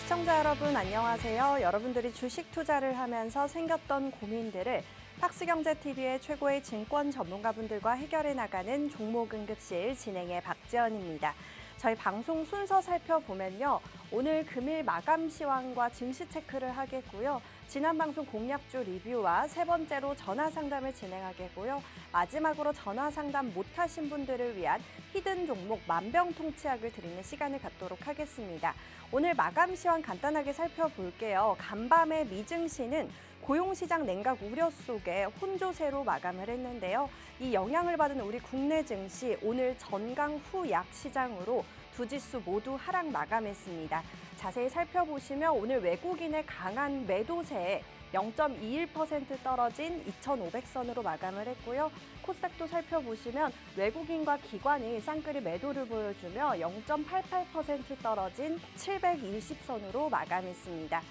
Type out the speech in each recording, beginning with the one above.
시청자 여러분 안녕하세요. 여러분들이 주식 투자를 하면서 생겼던 고민들을 팍스경제TV의 최고의 증권 전문가분들과 해결해 나가는 종목응급실 진행의 박지연입니다. 저희 방송 순서 살펴보면요. 오늘 금일 마감 시황과 증시 체크를 하겠고요. 지난 방송 공략주 리뷰와 세 번째로 전화 상담을 진행하겠고요. 마지막으로 전화 상담 못하신 분들을 위한 히든 종목 만병통치약을 드리는 시간을 갖도록 하겠습니다. 오늘 마감 시황 간단하게 살펴볼게요. 간밤에 미증시는 고용시장 냉각 우려 속에 혼조세로 마감을 했는데요. 이 영향을 받은 우리 국내 증시 오늘 전강 후 약 시장으로 두 지수 모두 하락 마감했습니다. 자세히 살펴보시면 오늘 외국인의 강한 매도세에 0.21% 떨어진 2,500선으로 마감을 했고요. 코스닥도 살펴보시면 외국인과 기관이 쌍끌이 매도를 보여주며 0.88% 떨어진 720선으로 마감했습니다.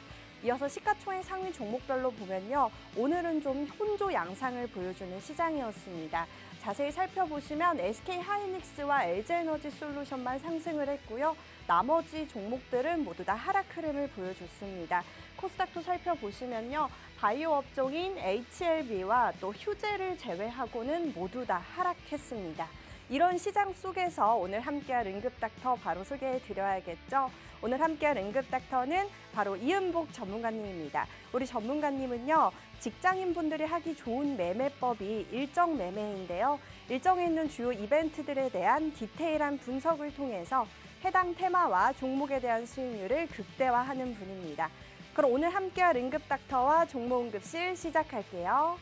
이어서 시가총액 상위 종목별로 보면요. 오늘은 좀 혼조 양상을 보여주는 시장이었습니다. 자세히 살펴보시면 SK하이닉스와 LG에너지솔루션만 상승을 했고요. 나머지 종목들은 모두 다 하락 흐름을 보여줬습니다. 코스닥도 살펴보시면요. 바이오 업종인 HLB와 또 휴재를 제외하고는 모두 다 하락했습니다. 이런 시장 속에서 오늘 함께할 응급닥터 바로 소개해드려야겠죠. 오늘 함께할 응급닥터는 바로 이은복 전문가님입니다. 우리 전문가님은요. 직장인분들이 하기 좋은 매매법이 일정 매매인데요. 일정에 있는 주요 이벤트들에 대한 디테일한 분석을 통해서 해당 테마와 종목에 대한 수익률을 극대화하는 분입니다. 그럼 오늘 함께할 응급닥터와 종목응급실 시작할게요.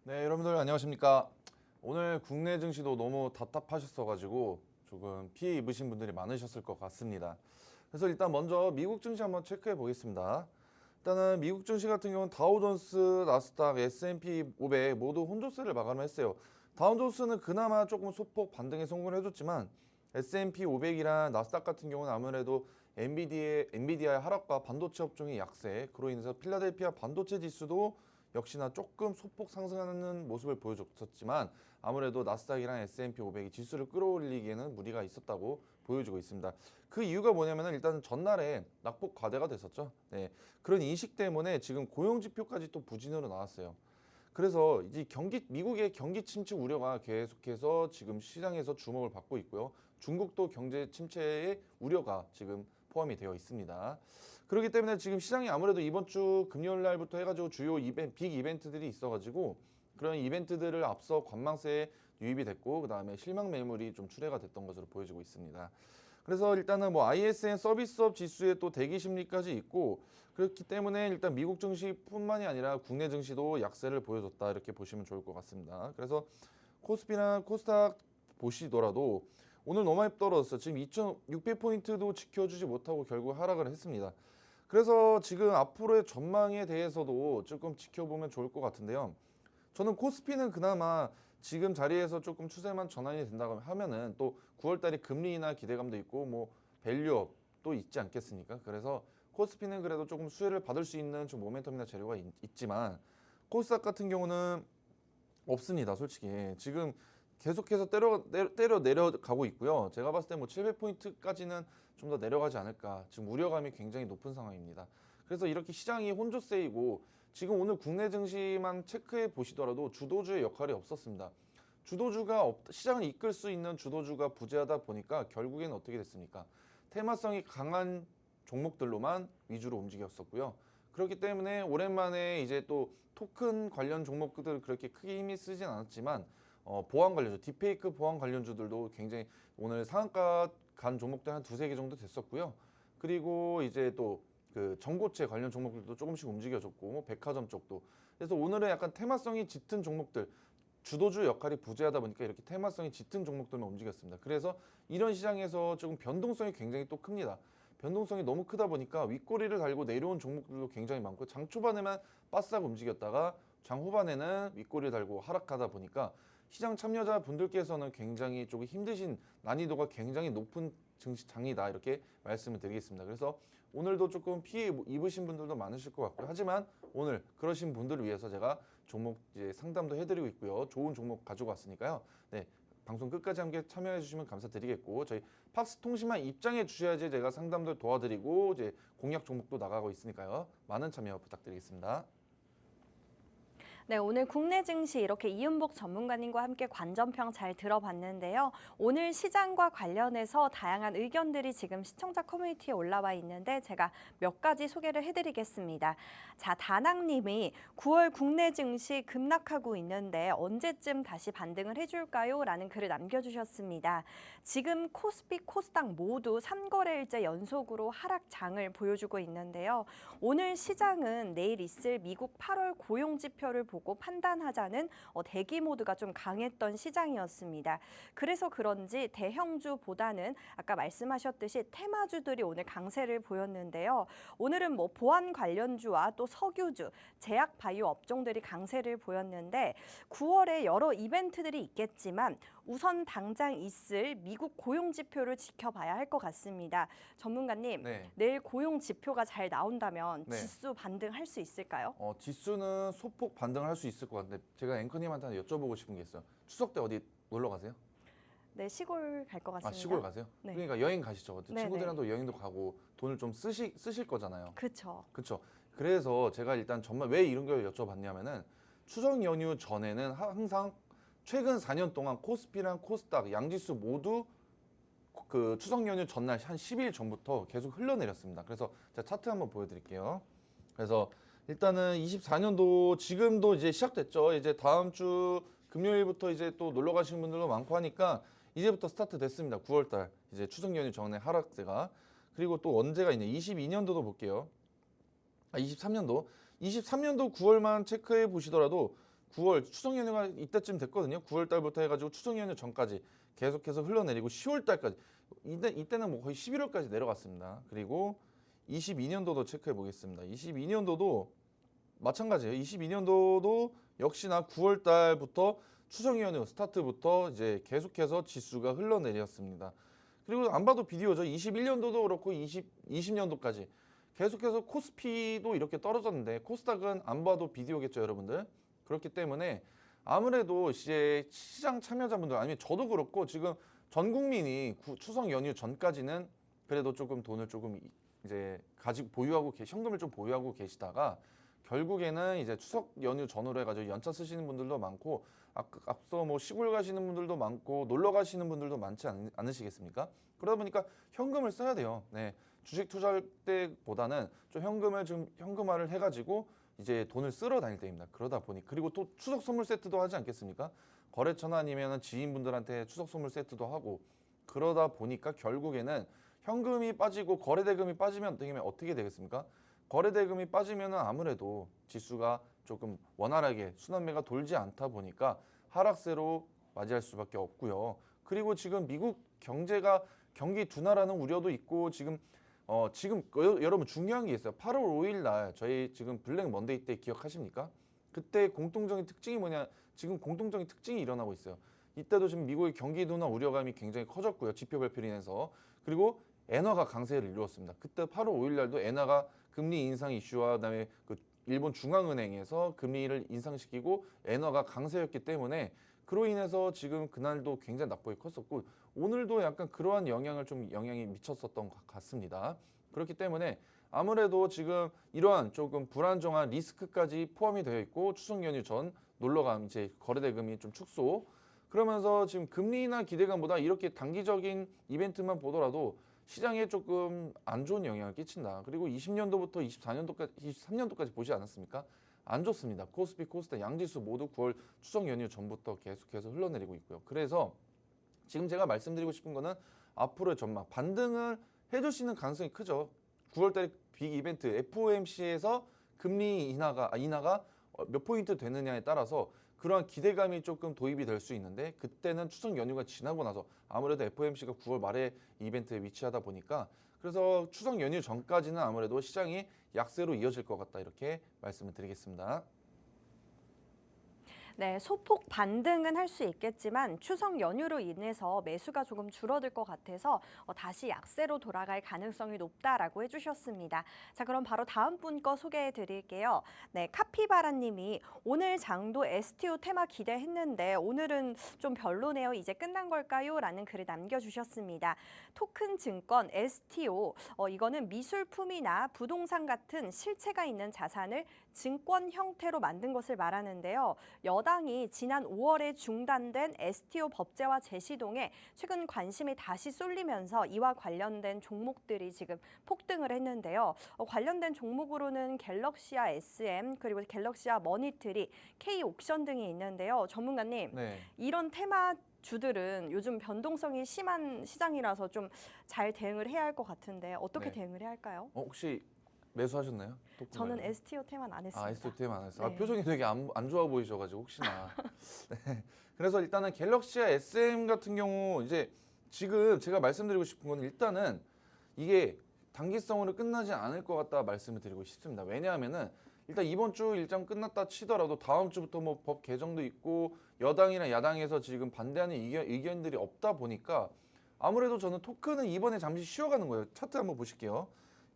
네, 여러분들 안녕하십니까. 오늘 국내 증시도 너무 답답하셨어가지고 조금 피해 입으신 분들이 많으셨을 것 같습니다. 그래서 일단 먼저 미국 증시 한번 체크해 보겠습니다. 일단은 미국 증시 같은 경우는 다우존스, 나스닥, S&P 500 모두 혼조세를 마감했어요. 다우존스는 그나마 조금 소폭 반등에 성공을 해줬지만 S&P 500이랑 나스닥 같은 경우는 아무래도 엔비디아의 하락과 반도체 업종의 약세, 그로 인해서 필라델피아 반도체 지수도 역시나 조금 소폭 상승하는 모습을 보여줬었지만 아무래도 나스닥이랑 S&P 500이 지수를 끌어올리기에는 무리가 있었다고 보여주고 있습니다. 그 이유가 뭐냐면 일단 전날에 낙폭 과대가 됐었죠. 네, 그런 인식 때문에 지금 고용 지표까지 또 부진으로 나왔어요. 그래서 이제 미국의 경기 침체 우려가 계속해서 지금 시장에서 주목을 받고 있고요. 중국도 경제 침체의 우려가 지금 포함이 되어 있습니다. 그렇기 때문에 지금 시장이 아무래도 이번 주 금요일 날부터 해가지고 주요 빅 이벤트들이 있어가지고 그런 이벤트들을 앞서 관망세에 유입이 됐고 그 다음에 실망 매물이 좀 출회가 됐던 것으로 보여지고 있습니다. 그래서 일단은 뭐 ISM 서비스업 지수에 또 대기 심리까지 있고 그렇기 때문에 일단 미국 증시뿐만이 아니라 국내 증시도 약세를 보여줬다 이렇게 보시면 좋을 것 같습니다. 그래서 코스피나 코스닥 보시더라도 오늘 너무 많이 떨어졌어요. 지금 2,600포인트도 지켜주지 못하고 결국 하락을 했습니다. 그래서 지금 앞으로의 전망에 대해서도 조금 지켜보면 좋을 것 같은데요. 저는 코스피는 그나마 지금 자리에서 조금 추세만 전환이 된다고 하면은 또 9월 달에 금리 인하 기대감도 있고 뭐 밸류업도 있지 않겠습니까? 그래서 코스피는 그래도 조금 수혜를 받을 수 있는 좀 모멘텀이나 재료가 있지만 코스닥 같은 경우는 없습니다. 솔직히 지금 계속해서 때려 내려가고 있고요. 제가 봤을 때 뭐 700포인트까지는 좀 더 내려가지 않을까. 지금 우려감이 굉장히 높은 상황입니다. 그래서 이렇게 시장이 혼조세이고 지금 오늘 국내 증시만 체크해 보시더라도 주도주의 역할이 없었습니다. 시장을 이끌 수 있는 주도주가 부재하다 보니까 결국에는 어떻게 됐습니까? 테마성이 강한 종목들로만 위주로 움직였었고요. 그렇기 때문에 오랜만에 이제 또 토큰 관련 종목들 그렇게 크게 힘이 쓰진 않았지만 보안 관련주, 딥페이크 보안 관련주들도 굉장히 오늘 상한가 간 종목들 한 두세 개 정도 됐었고요. 그리고 이제 또 그 전고체 관련 종목들도 조금씩 움직여줬고 뭐 백화점 쪽도. 그래서 오늘은 약간 테마성이 짙은 종목들, 주도주 역할이 부재하다 보니까 이렇게 테마성이 짙은 종목들만 움직였습니다. 그래서 이런 시장에서 조금 변동성이 굉장히 또 큽니다. 변동성이 너무 크다 보니까 윗꼬리를 달고 내려온 종목들도 굉장히 많고 장 초반에만 바싹 움직였다가 장 후반에는 윗꼬리를 달고 하락하다 보니까 시장 참여자 분들께서는 굉장히 조금 힘드신 난이도가 굉장히 높은 장이다 이렇게 말씀을 드리겠습니다. 그래서 오늘도 조금 피해 입으신 분들도 많으실 것 같고요. 하지만 오늘 그러신 분들을 위해서 제가 종목 이제 상담도 해드리고 있고요. 좋은 종목 가지고 왔으니까요. 네, 방송 끝까지 함께 참여해 주시면 감사드리겠고 저희 팍스 통신만 입장해 주셔야지 제가 상담도 도와드리고 이제 공략 종목도 나가고 있으니까요. 많은 참여 부탁드리겠습니다. 네, 오늘 국내 증시 이렇게 이은복 전문가님과 함께 관전평 잘 들어봤는데요. 오늘 시장과 관련해서 다양한 의견들이 지금 시청자 커뮤니티에 올라와 있는데 제가 몇 가지 소개를 해드리겠습니다. 자, 다낭님이 9월 국내 증시 급락하고 있는데 언제쯤 다시 반등을 해줄까요? 라는 글을 남겨주셨습니다. 지금 코스피, 코스닥 모두 3거래일째 연속으로 하락장을 보여주고 있는데요. 오늘 시장은 내일 있을 미국 8월 고용지표를 보고 판단하자는 대기 모드가 좀 강했던 시장이었습니다. 그래서 그런지 대형주보다는 아까 말씀하셨듯이 테마주들이 오늘 강세를 보였는데요. 오늘은 뭐 보안 관련주와 또 석유주, 제약 바이오 업종들이 강세를 보였는데 9월에 여러 이벤트들이 있겠지만 우선 당장 있을 미국 고용 지표를 지켜봐야 할 것 같습니다. 전문가님, 네. 내일 고용 지표가 잘 나온다면 네. 지수 반등할 수 있을까요? 지수는 소폭 반등할 수 있을 것 같은데 제가 앵커님한테 하나 여쭤보고 싶은 게 있어요. 추석 때 어디 놀러 가세요? 네, 시골 갈 것 같습니다. 아, 시골 가세요? 네. 그러니까 여행 가시죠. 네, 친구들이랑도 여행도 가고 돈을 좀 쓰실 거잖아요. 그렇죠. 그렇죠. 그래서 제가 일단 정말 왜 이런 걸 여쭤봤냐면은 추석 연휴 전에는 항상 최근 4년 동안 코스피랑 코스닥 양지수 모두 그 추석 연휴 전날 한 10일 전부터 계속 흘러내렸습니다. 그래서 제가 차트 한번 보여드릴게요. 그래서 일단은 24년도 지금도 이제 시작됐죠. 이제 다음 주 금요일부터 이제 또 놀러 가시는 분들도 많고 하니까 이제부터 스타트 됐습니다. 9월달 이제 추석 연휴 전에 하락세가. 그리고 또 언제가 있냐? 22년도도 볼게요. 23년도 9월만 체크해 보시더라도 9월 추석 연휴가 이때쯤 됐거든요. 9월 달부터 해가지고 추석 연휴 전까지 계속해서 흘러내리고 10월 달까지 이때는 뭐 거의 11월까지 내려갔습니다. 그리고 22년도도 체크해 보겠습니다. 22년도도 마찬가지예요. 22년도도 역시나 9월 달부터 추석 연휴 스타트부터 이제 계속해서 지수가 흘러내렸습니다. 그리고 안 봐도 비디오죠. 21년도도 그렇고 20년도까지 계속해서 코스피도 이렇게 떨어졌는데 코스닥은 안 봐도 비디오겠죠, 여러분들. 그렇기 때문에 아무래도 이제 시장 참여자분들 아니면 저도 그렇고 지금 전 국민이 추석 연휴 전까지는 그래도 조금 돈을 조금 이제 가지고 현금을 좀 보유하고 계시다가 결국에는 이제 추석 연휴 전후로 해가지고 연차 쓰시는 분들도 많고 앞서 뭐 시골 가시는 분들도 많고 놀러 가시는 분들도 많지 않으시겠습니까? 그러다 보니까 현금을 써야 돼요. 네, 주식 투자할 때보다는 좀 현금을 좀 현금화를 해가지고 이제 돈을 쓸어 다닐 때입니다. 그러다 보니 그리고 또 추석 선물 세트도 하지 않겠습니까? 거래처나 아니면 지인분들한테 추석 선물 세트도 하고 그러다 보니까 결국에는 현금이 빠지고 거래대금이 빠지면 어떻게 되겠습니까? 거래대금이 빠지면 아무래도 지수가 조금 원활하게 순환매가 돌지 않다 보니까 하락세로 맞이할 수밖에 없고요. 그리고 지금 미국 경기 둔화라는 우려도 있고 지금 여러분 중요한 게 있어요. 8월 5일 날 저희 지금 블랙 먼데이 때 기억하십니까? 그때 공통적인 특징이 뭐냐? 지금 공통적인 특징이 일어나고 있어요. 이때도 지금 미국의 경기 둔화 우려감이 굉장히 커졌고요. 지표 발표로 인해서. 그리고 엔화가 강세를 이루었습니다. 그때 8월 5일 날도 엔화가 금리 인상 이슈와 그다음에 그 일본 중앙은행에서 금리를 인상시키고 엔화가 강세였기 때문에 그로 인해서 지금 그날도 굉장히 낙폭이 컸었고 오늘도 약간 그러한 영향이 미쳤었던 것 같습니다. 그렇기 때문에 아무래도 지금 이러한 조금 불안정한 리스크까지 포함이 되어 있고 추석 연휴 전 놀러감 이제 거래대금이 좀 축소 그러면서 지금 금리나 기대감보다 이렇게 단기적인 이벤트만 보더라도 시장에 조금 안 좋은 영향을 끼친다. 그리고 20년도부터 23년도까지 보지 않았습니까? 안 좋습니다. 코스피, 코스닥, 양지수 모두 9월 추석 연휴 전부터 계속해서 흘러내리고 있고요. 그래서 지금 제가 말씀드리고 싶은 거는 앞으로의 전망, 반등을 해줄 수 있는 가능성이 크죠. 9월달에 빅 이벤트 FOMC에서 금리 인하가 몇 포인트 되느냐에 따라서 그러한 기대감이 조금 도입이 될 수 있는데 그때는 추석 연휴가 지나고 나서 아무래도 FOMC가 9월 말에 이벤트에 위치하다 보니까 그래서 추석 연휴 전까지는 아무래도 시장이 약세로 이어질 것 같다 이렇게 말씀을 드리겠습니다. 네, 소폭 반등은 할 수 있겠지만 추석 연휴로 인해서 매수가 조금 줄어들 것 같아서 다시 약세로 돌아갈 가능성이 높다라고 해주셨습니다. 자, 그럼 바로 다음 분 거 소개해 드릴게요. 네, 카피바라님이 오늘 장도 STO 테마 기대했는데 오늘은 좀 별로네요. 이제 끝난 걸까요? 라는 글을 남겨주셨습니다. 토큰 증권 STO, 이거는 미술품이나 부동산 같은 실체가 있는 자산을 증권 형태로 만든 것을 말하는데요. 여당이 지난 5월에 중단된 STO 법제화 재시동에 최근 관심이 다시 쏠리면서 이와 관련된 종목들이 지금 폭등을 했는데요. 관련된 종목으로는 갤럭시아 SM 그리고 갤럭시아 머니트리, K옥션 등이 있는데요. 전문가님, 네. 이런 테마 주들은 요즘 변동성이 심한 시장이라서 좀 잘 대응을 해야 할 것 같은데 어떻게 네. 대응을 해야 할까요? 혹시 매수하셨나요? 저는 STO 테마는 안 했습니다. STO 테마 안 했어요. 네. 표정이 되게 안 좋아 보이셔가지고 혹시나. 네. 그래서 일단은 갤럭시아 SM 같은 경우 이제 지금 제가 말씀드리고 싶은 건 일단은 이게 단기성으로 끝나지 않을 것 같다 말씀을 드리고 싶습니다. 왜냐하면은 일단 이번 주 일정 끝났다 치더라도 다음 주부터 뭐 법 개정도 있고 여당이나 야당에서 지금 반대하는 의견들이 없다 보니까 아무래도 저는 토큰은 이번에 잠시 쉬어가는 거예요. 차트 한번 보실게요.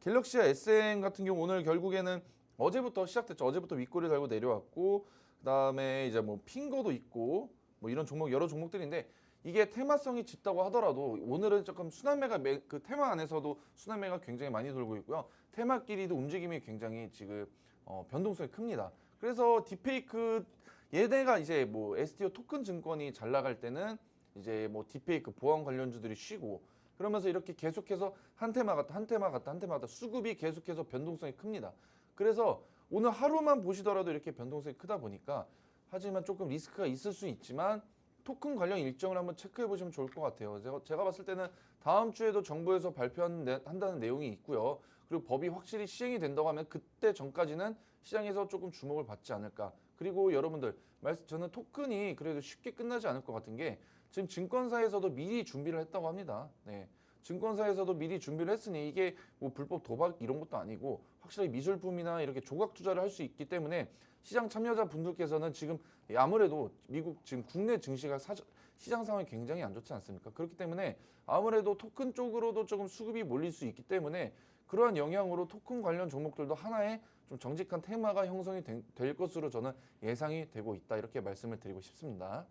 갤럭시아 SM 같은 경우 오늘 결국에는 어제부터 시작됐죠. 어제부터 윗꼬리 달고 내려왔고 그다음에 이제 뭐 핑거도 있고 뭐 이런 종목 여러 종목들인데 이게 테마성이 짙다고 하더라도 오늘은 조금 순환매가 그 테마 안에서도 순환매가 굉장히 많이 돌고 있고요. 테마끼리도 움직임이 굉장히 지금 변동성이 큽니다. 그래서 딥페이크 얘네가 이제 뭐 STO 토큰 증권이 잘 나갈 때는 이제 뭐 딥페이크 보안 관련주들이 쉬고 그러면서 이렇게 계속해서 한 테마 갔다 수급이 계속해서 변동성이 큽니다. 그래서 오늘 하루만 보시더라도 이렇게 변동성이 크다 보니까 하지만 조금 리스크가 있을 수 있지만 토큰 관련 일정을 한번 체크해 보시면 좋을 것 같아요. 제가 봤을 때는 다음 주에도 정부에서 발표한다는 내용이 있고요. 그리고 법이 확실히 시행이 된다고 하면 그때 전까지는 시장에서 조금 주목을 받지 않을까. 그리고 여러분들 저는 토큰이 그래도 쉽게 끝나지 않을 것 같은 게 지금 증권사에서도 미리 준비를 했다고 합니다. 네. 증권사에서도 미리 준비를 했으니 이게 뭐 불법 도박 이런 것도 아니고 확실히 미술품이나 이렇게 조각 투자를 할 수 있기 때문에 시장 참여자 분들께서는 지금 아무래도 미국 지금 국내 증시가 시장 상황이 굉장히 안 좋지 않습니까? 그렇기 때문에 아무래도 토큰 쪽으로도 조금 수급이 몰릴 수 있기 때문에 그러한 영향으로 토큰 관련 종목들도 하나의 좀 정직한 테마가 형성이 될 것으로 저는 예상이 되고 있다 이렇게 말씀을 드리고 싶습니다.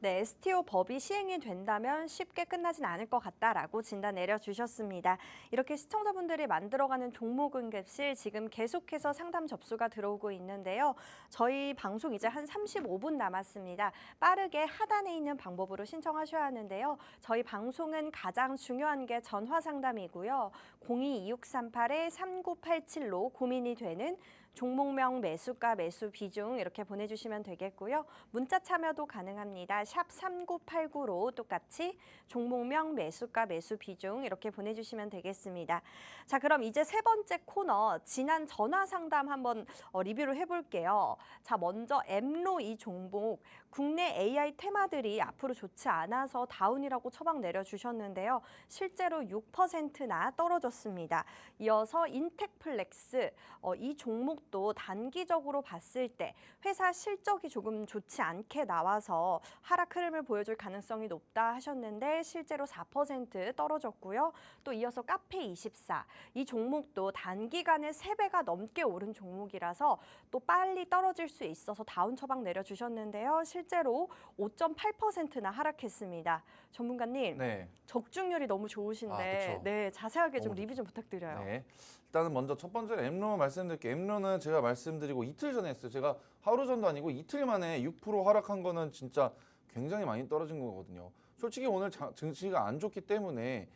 네, STO 법이 시행이 된다면 쉽게 끝나진 않을 것 같다라고 진단 내려주셨습니다. 이렇게 시청자분들이 만들어가는 종목응급실 지금 계속해서 상담 접수가 들어오고 있는데요. 저희 방송 이제 한 35분 남았습니다. 빠르게 하단에 있는 방법으로 신청하셔야 하는데요. 저희 방송은 가장 중요한 게 전화 상담이고요. 022638-3987로 고민이 되는 종목명, 매수가, 매수 비중 이렇게 보내주시면 되겠고요. 문자 참여도 가능합니다. 샵 3989로 똑같이 종목명, 매수가, 매수 비중 이렇게 보내주시면 되겠습니다. 자, 그럼 이제 세 번째 코너 지난 전화 상담 한번 리뷰를 해볼게요. 자, 먼저 엠로 이 종목 국내 AI 테마들이 앞으로 좋지 않아서 다운이라고 처방 내려주셨는데요. 실제로 6%나 떨어졌습니다. 이어서 인텍플렉스 이 종목 이것도 단기적으로 봤을 때 회사 실적이 조금 좋지 않게 나와서 하락 흐름을 보여줄 가능성이 높다 하셨는데 실제로 4% 떨어졌고요. 또 이어서 카페24 이 종목도 단기간에 3배가 넘게 오른 종목이라서 또 빨리 떨어질 수 있어서 다운 처방 내려주셨는데요. 실제로 5.8%나 하락했습니다. 전문가님, 네. 적중률이 너무 좋으신데 그쵸. 네, 자세하게 좀 너무 리뷰 좀 부탁드려요. 네. 일단은 먼저 첫 번째 엠로 말씀드릴게요. 엠로는 제가 말씀드리고 이틀 전에 했어요. 제가 하루 전도 아니고 이틀 만에 6% 하락한 거는 진짜 굉장히 많이 떨어진 거거든요. 솔직히 오늘 증시가 안 좋기 때문에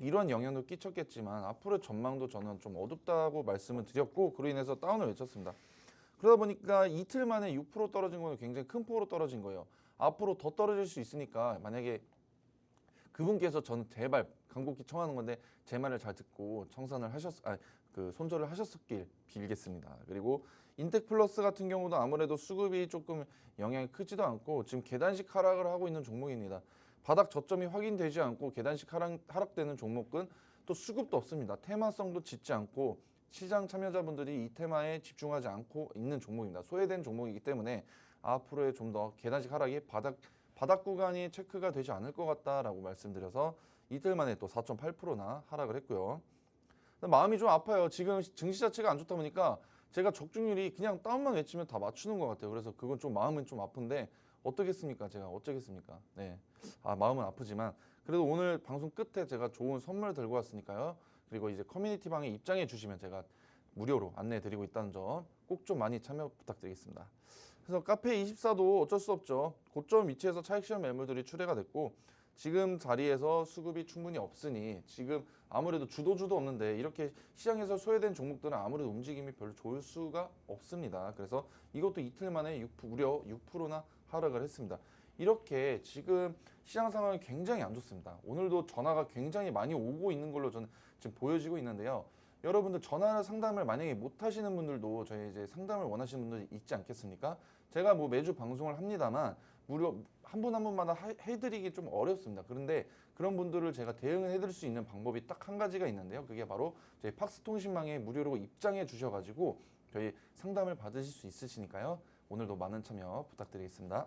이런 영향도 끼쳤겠지만 앞으로의 전망도 저는 좀 어둡다고 말씀을 드렸고 그로 인해서 다운을 외쳤습니다. 그러다 보니까 이틀 만에 6% 떨어진 거는 굉장히 큰 폭으로 떨어진 거예요. 앞으로 더 떨어질 수 있으니까 만약에 그분께서 저는 제발 간곡히 청하는 건데 제 말을 잘 듣고 손절을 하셨길 빌겠습니다. 그리고 인텍플러스 같은 경우도 아무래도 수급이 조금 영향이 크지도 않고 지금 계단식 하락을 하고 있는 종목입니다. 바닥 저점이 확인되지 않고 계단식 하락되는 종목은 또 수급도 없습니다. 테마성도 짙지 않고 시장 참여자분들이 이 테마에 집중하지 않고 있는 종목입니다. 소외된 종목이기 때문에 앞으로의 좀 더 계단식 하락이 바닥 구간이 체크가 되지 않을 것 같다라고 말씀드려서 이틀 만에 또 4.8%나 하락을 했고요. 마음이 좀 아파요. 지금 증시 자체가 안 좋다 보니까 제가 적중률이 그냥 다운만 외치면 다 맞추는 것 같아요. 그래서 그건 좀 마음은 좀 아픈데 어떻겠습니까? 제가 어쩌겠습니까? 네. 마음은 아프지만 그래도 오늘 방송 끝에 제가 좋은 선물 들고 왔으니까요. 그리고 이제 커뮤니티 방에 입장해 주시면 제가 무료로 안내해 드리고 있다는 점 꼭 좀 많이 참여 부탁드리겠습니다. 그래서 카페24도 어쩔 수 없죠. 고점 위치에서 차익 실현 매물들이 출회가 됐고 지금 자리에서 수급이 충분히 없으니 지금 아무래도 주도주도 없는데 이렇게 시장에서 소외된 종목들은 아무래도 움직임이 별로 좋을 수가 없습니다. 그래서 이것도 이틀 만에 무려 6%나 하락을 했습니다. 이렇게 지금 시장 상황이 굉장히 안 좋습니다. 오늘도 전화가 굉장히 많이 오고 있는 걸로 저는 지금 보여지고 있는데요. 여러분들 전화 상담을 만약에 못 하시는 분들도 저희 이제 상담을 원하시는 분들이 있지 않겠습니까? 제가 뭐 매주 방송을 합니다만 무려 한 분 한 분마다 해드리기 좀 어렵습니다. 그런데 그런 분들을 제가 대응을 해드릴 수 있는 방법이 딱 한 가지가 있는데요. 그게 바로 저희 팍스통신망에 무료로 입장해 주셔가지고 저희 상담을 받으실 수 있으시니까요. 오늘도 많은 참여 부탁드리겠습니다.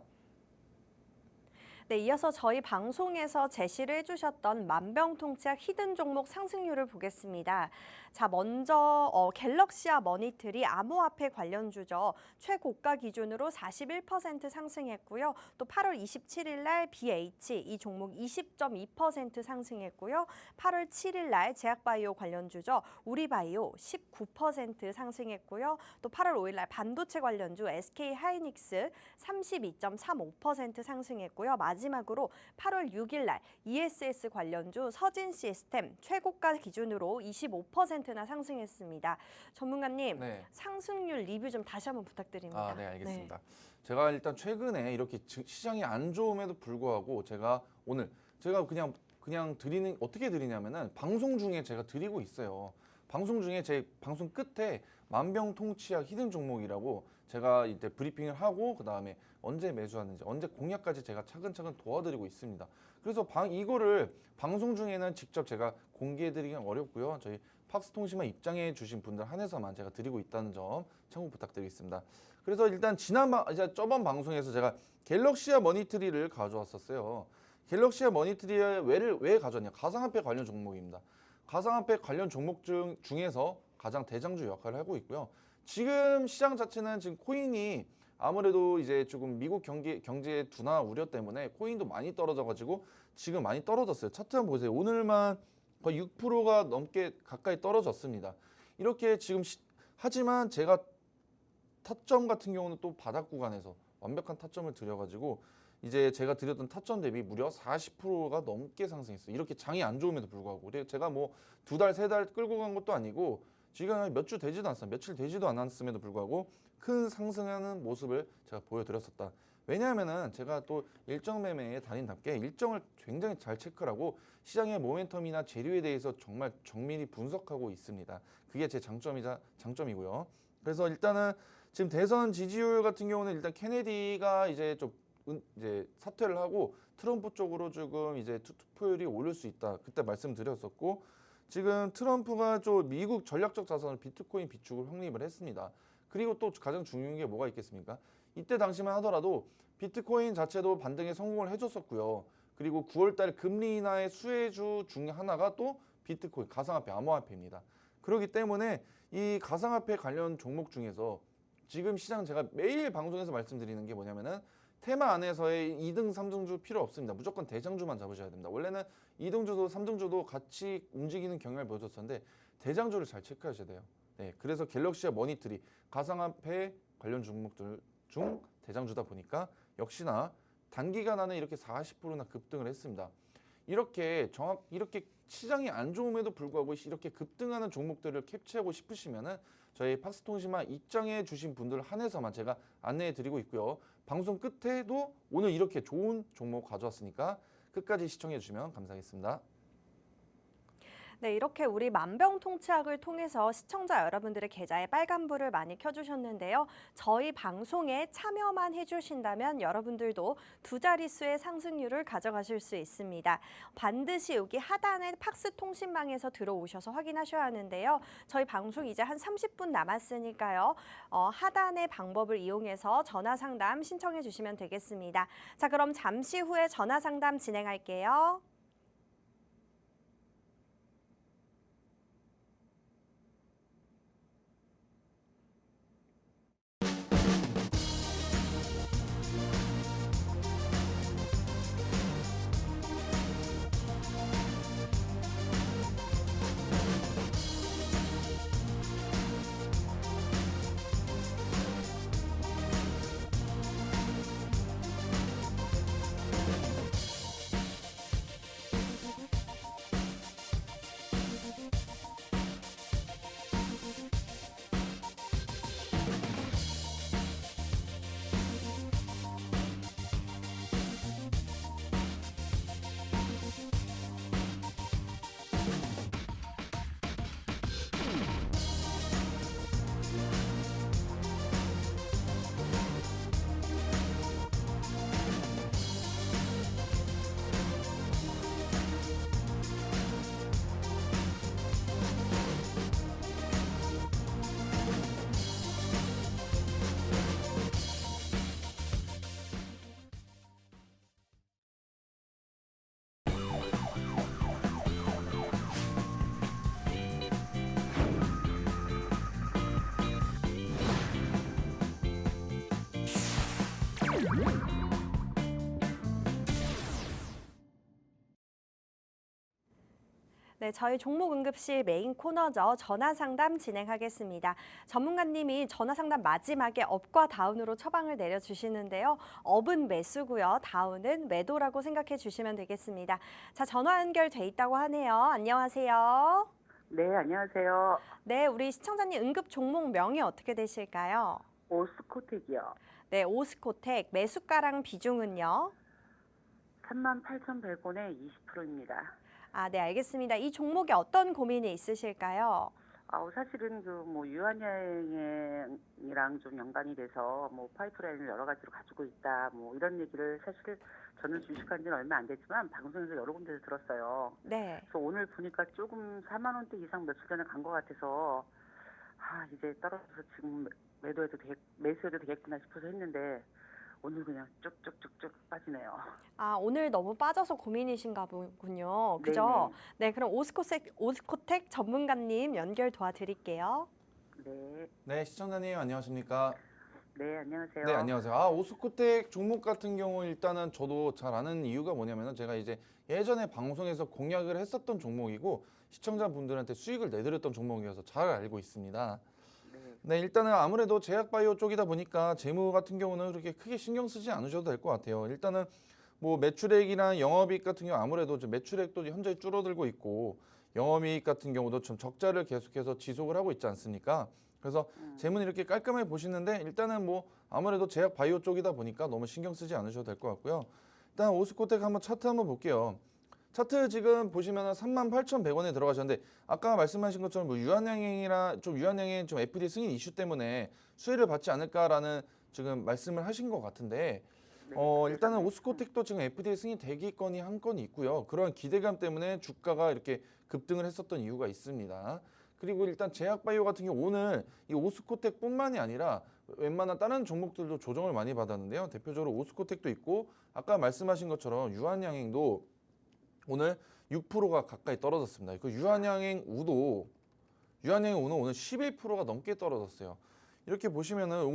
네, 이어서 저희 방송에서 제시를 해주셨던 만병통치약 히든 종목 상승률을 보겠습니다. 자, 먼저 갤럭시와 머니틀이 암호화폐 관련주죠. 최고가 기준으로 41% 상승했고요. 또 8월 27일 날 BH 이 종목 20.2% 상승했고요. 8월 7일 날 제약바이오 관련주죠. 우리바이오 19% 상승했고요. 또 8월 5일 날 반도체 관련주 SK하이닉스 32.35% 상승했고요. 마지막으로 8월 6일 날 ESS 관련주 서진시스템 최고가 기준으로 25%나 상승했습니다. 전문가님, 네. 상승률 리뷰 좀 다시 한번 부탁드립니다. 네, 알겠습니다. 제가 일단 최근에 이렇게 시장이 안 좋음에도 불구하고 제가 그냥 어떻게 드리냐면은 방송 중에 제가 드리고 있어요. 방송 중에 제 방송 끝에 만병통치약 히든 종목이라고 제가 이제 브리핑을 하고 그다음에 언제 매수하는지 언제 공략까지 제가 차근차근 도와드리고 있습니다. 그래서 이거를 방송 중에는 직접 제가 공개해드리기는 어렵고요. 저희 팍스통신만 입장해 주신 분들 한해서만 제가 드리고 있다는 점 참고 부탁드리겠습니다. 그래서 일단 저번 방송에서 제가 갤럭시와 머니트리를 가져왔었어요. 갤럭시와 머니트리를 왜 가져왔냐? 가상화폐 관련 종목입니다. 가상화폐 관련 종목 중에서 가장 대장주 역할을 하고 있고요. 지금 시장 자체는 지금 코인이 아무래도 이제 조금 미국 경제 둔화 우려 때문에 코인도 많이 떨어져가지고 지금 많이 떨어졌어요. 차트 한번 보세요. 오늘만 거의 6%가 넘게 가까이 떨어졌습니다. 이렇게 지금 하지만 제가 타점 같은 경우는 또 바닥 구간에서 완벽한 타점을 드려가지고 이제 제가 드렸던 타점 대비 무려 40%가 넘게 상승했어요. 이렇게 장이 안 좋음에도 불구하고 제가 뭐 2달, 3달 끌고 간 것도 아니고 지금 몇 주 되지도 않았어요. 며칠 되지도 않았음에도 불구하고 큰 상승하는 모습을 제가 보여드렸었다. 왜냐하면은 제가 또 일정 매매에 달인답게 일정을 굉장히 잘 체크를 하고 시장의 모멘텀이나 재료에 대해서 정말 정밀히 분석하고 있습니다. 그게 제 장점이고요. 그래서 일단은 지금 대선 지지율 같은 경우는 일단 케네디가 이제 사퇴를 하고 트럼프 쪽으로 조금 이제 투표율이 오를 수 있다. 그때 말씀드렸었고 지금 트럼프가 좀 미국 전략적 자산을 비트코인 비축을 확립을 했습니다. 그리고 또 가장 중요한 게 뭐가 있겠습니까? 이때 당시만 하더라도 비트코인 자체도 반등에 성공을 해줬었고요. 그리고 9월달 금리 인하의 수혜주 중 하나가 또 비트코인, 가상화폐, 암호화폐입니다. 그렇기 때문에 이 가상화폐 관련 종목 중에서 지금 시장 제가 매일 방송에서 말씀드리는 게 뭐냐면은 테마 안에서의 2등, 3등주 필요 없습니다. 무조건 대장주만 잡으셔야 됩니다. 원래는 2등주도 3등주도 같이 움직이는 경향을 보여줬었는데 대장주를 잘 체크하셔야 돼요. 네, 그래서 갤럭시와 머니트리, 가상화폐 관련 종목들 중 대장주다 보니까 역시나 단기간 안에 이렇게 40%나 급등을 했습니다. 이렇게 시장이 안 좋음에도 불구하고 이렇게 급등하는 종목들을 캡처하고 싶으시면은 저희 팍스통신만 입장해 주신 분들 한해서만 제가 안내해 드리고 있고요. 방송 끝에도 오늘 이렇게 좋은 종목 가져왔으니까 끝까지 시청해 주시면 감사하겠습니다. 네, 이렇게 우리 만병통치약을 통해서 시청자 여러분들의 계좌에 빨간불을 많이 켜주셨는데요. 저희 방송에 참여만 해주신다면 여러분들도 두 자릿수의 상승률을 가져가실 수 있습니다. 반드시 여기 하단의 팍스통신망에서 들어오셔서 확인하셔야 하는데요. 저희 방송 이제 한 30분 남았으니까요. 하단의 방법을 이용해서 전화상담 신청해 주시면 되겠습니다. 자, 그럼 잠시 후에 전화상담 진행할게요. 네, 저희 종목응급실 메인 코너죠. 전화상담 진행하겠습니다. 전문가님이 전화상담 마지막에 업과 다운으로 처방을 내려주시는데요. 업은 매수고요. 다운은 매도라고 생각해 주시면 되겠습니다. 자, 전화 연결돼 있다고 하네요. 안녕하세요. 네, 안녕하세요. 네, 우리 시청자님 응급 종목명이 어떻게 되실까요? 오스코텍이요. 네, 오스코텍 매수가랑 비중은요? 38,100원에 20%입니다. 아, 네, 알겠습니다. 이 종목에 어떤 고민이 있으실까요? 사실은 유한여행이랑 좀 연관이 돼서 파이프라인을 여러 가지로 가지고 있다, 이런 얘기를 사실 저는 주식한 지는 얼마 안 됐지만 방송에서 여러 군데서 들었어요. 네. 그래서 오늘 보니까 조금 4만 원대 이상 며칠 전에 간 것 같아서 이제 떨어져서 지금 매수해도 되겠구나 싶어서 했는데 오늘 그냥 쭉쭉쭉쭉 빠지네요. 아, 오늘 너무 빠져서 고민이신가 보군요. 그죠? 네, 그럼 오스코텍 전문가님 연결 도와드릴게요. 네, 네, 시청자님 안녕하십니까? 네, 안녕하세요. 네, 안녕하세요. 오스코텍 종목 같은 경우 일단은 저도 잘 아는 이유가 뭐냐면은 제가 이제 예전에 방송에서 공략을 했었던 종목이고 시청자분들한테 수익을 내드렸던 종목이어서 잘 알고 있습니다. 네, 일단은 아무래도 제약바이오 쪽이다 보니까 재무 같은 경우는 그렇게 크게 신경 쓰지 않으셔도 될 것 같아요. 일단은 매출액이나 영업이익 같은 경우 아무래도 좀 매출액도 현재 줄어들고 있고 영업이익 같은 경우도 좀 적자를 계속해서 지속을 하고 있지 않습니까? 그래서 재무는 이렇게 깔끔하게 보시는데 일단은 아무래도 제약바이오 쪽이다 보니까 너무 신경 쓰지 않으셔도 될 것 같고요. 일단 오스코텍 한번 차트 한번 볼게요. 차트 지금 보시면은 38,100원에 들어가셨는데 아까 말씀하신 것처럼 유한양행이나 유한양행 FD 승인 이슈 때문에 수혜를 받지 않을까라는 지금 말씀을 하신 것 같은데 일단은 오스코텍도 지금 FDA 승인 대기건이 한 건이 있고요. 그러한 기대감 때문에 주가가 이렇게 급등을 했었던 이유가 있습니다. 그리고 일단 제약바이오 같은 경우 오늘 이 오스코텍뿐만이 아니라 웬만한 다른 종목들도 조정을 많이 받았는데요. 대표적으로 오스코텍도 있고 아까 말씀하신 것처럼 유한양행도 오늘 6%가 가까이 떨어졌습니다. 그 유한양행우는 오늘 11%가 넘게 떨어졌어요. 이렇게 보시면은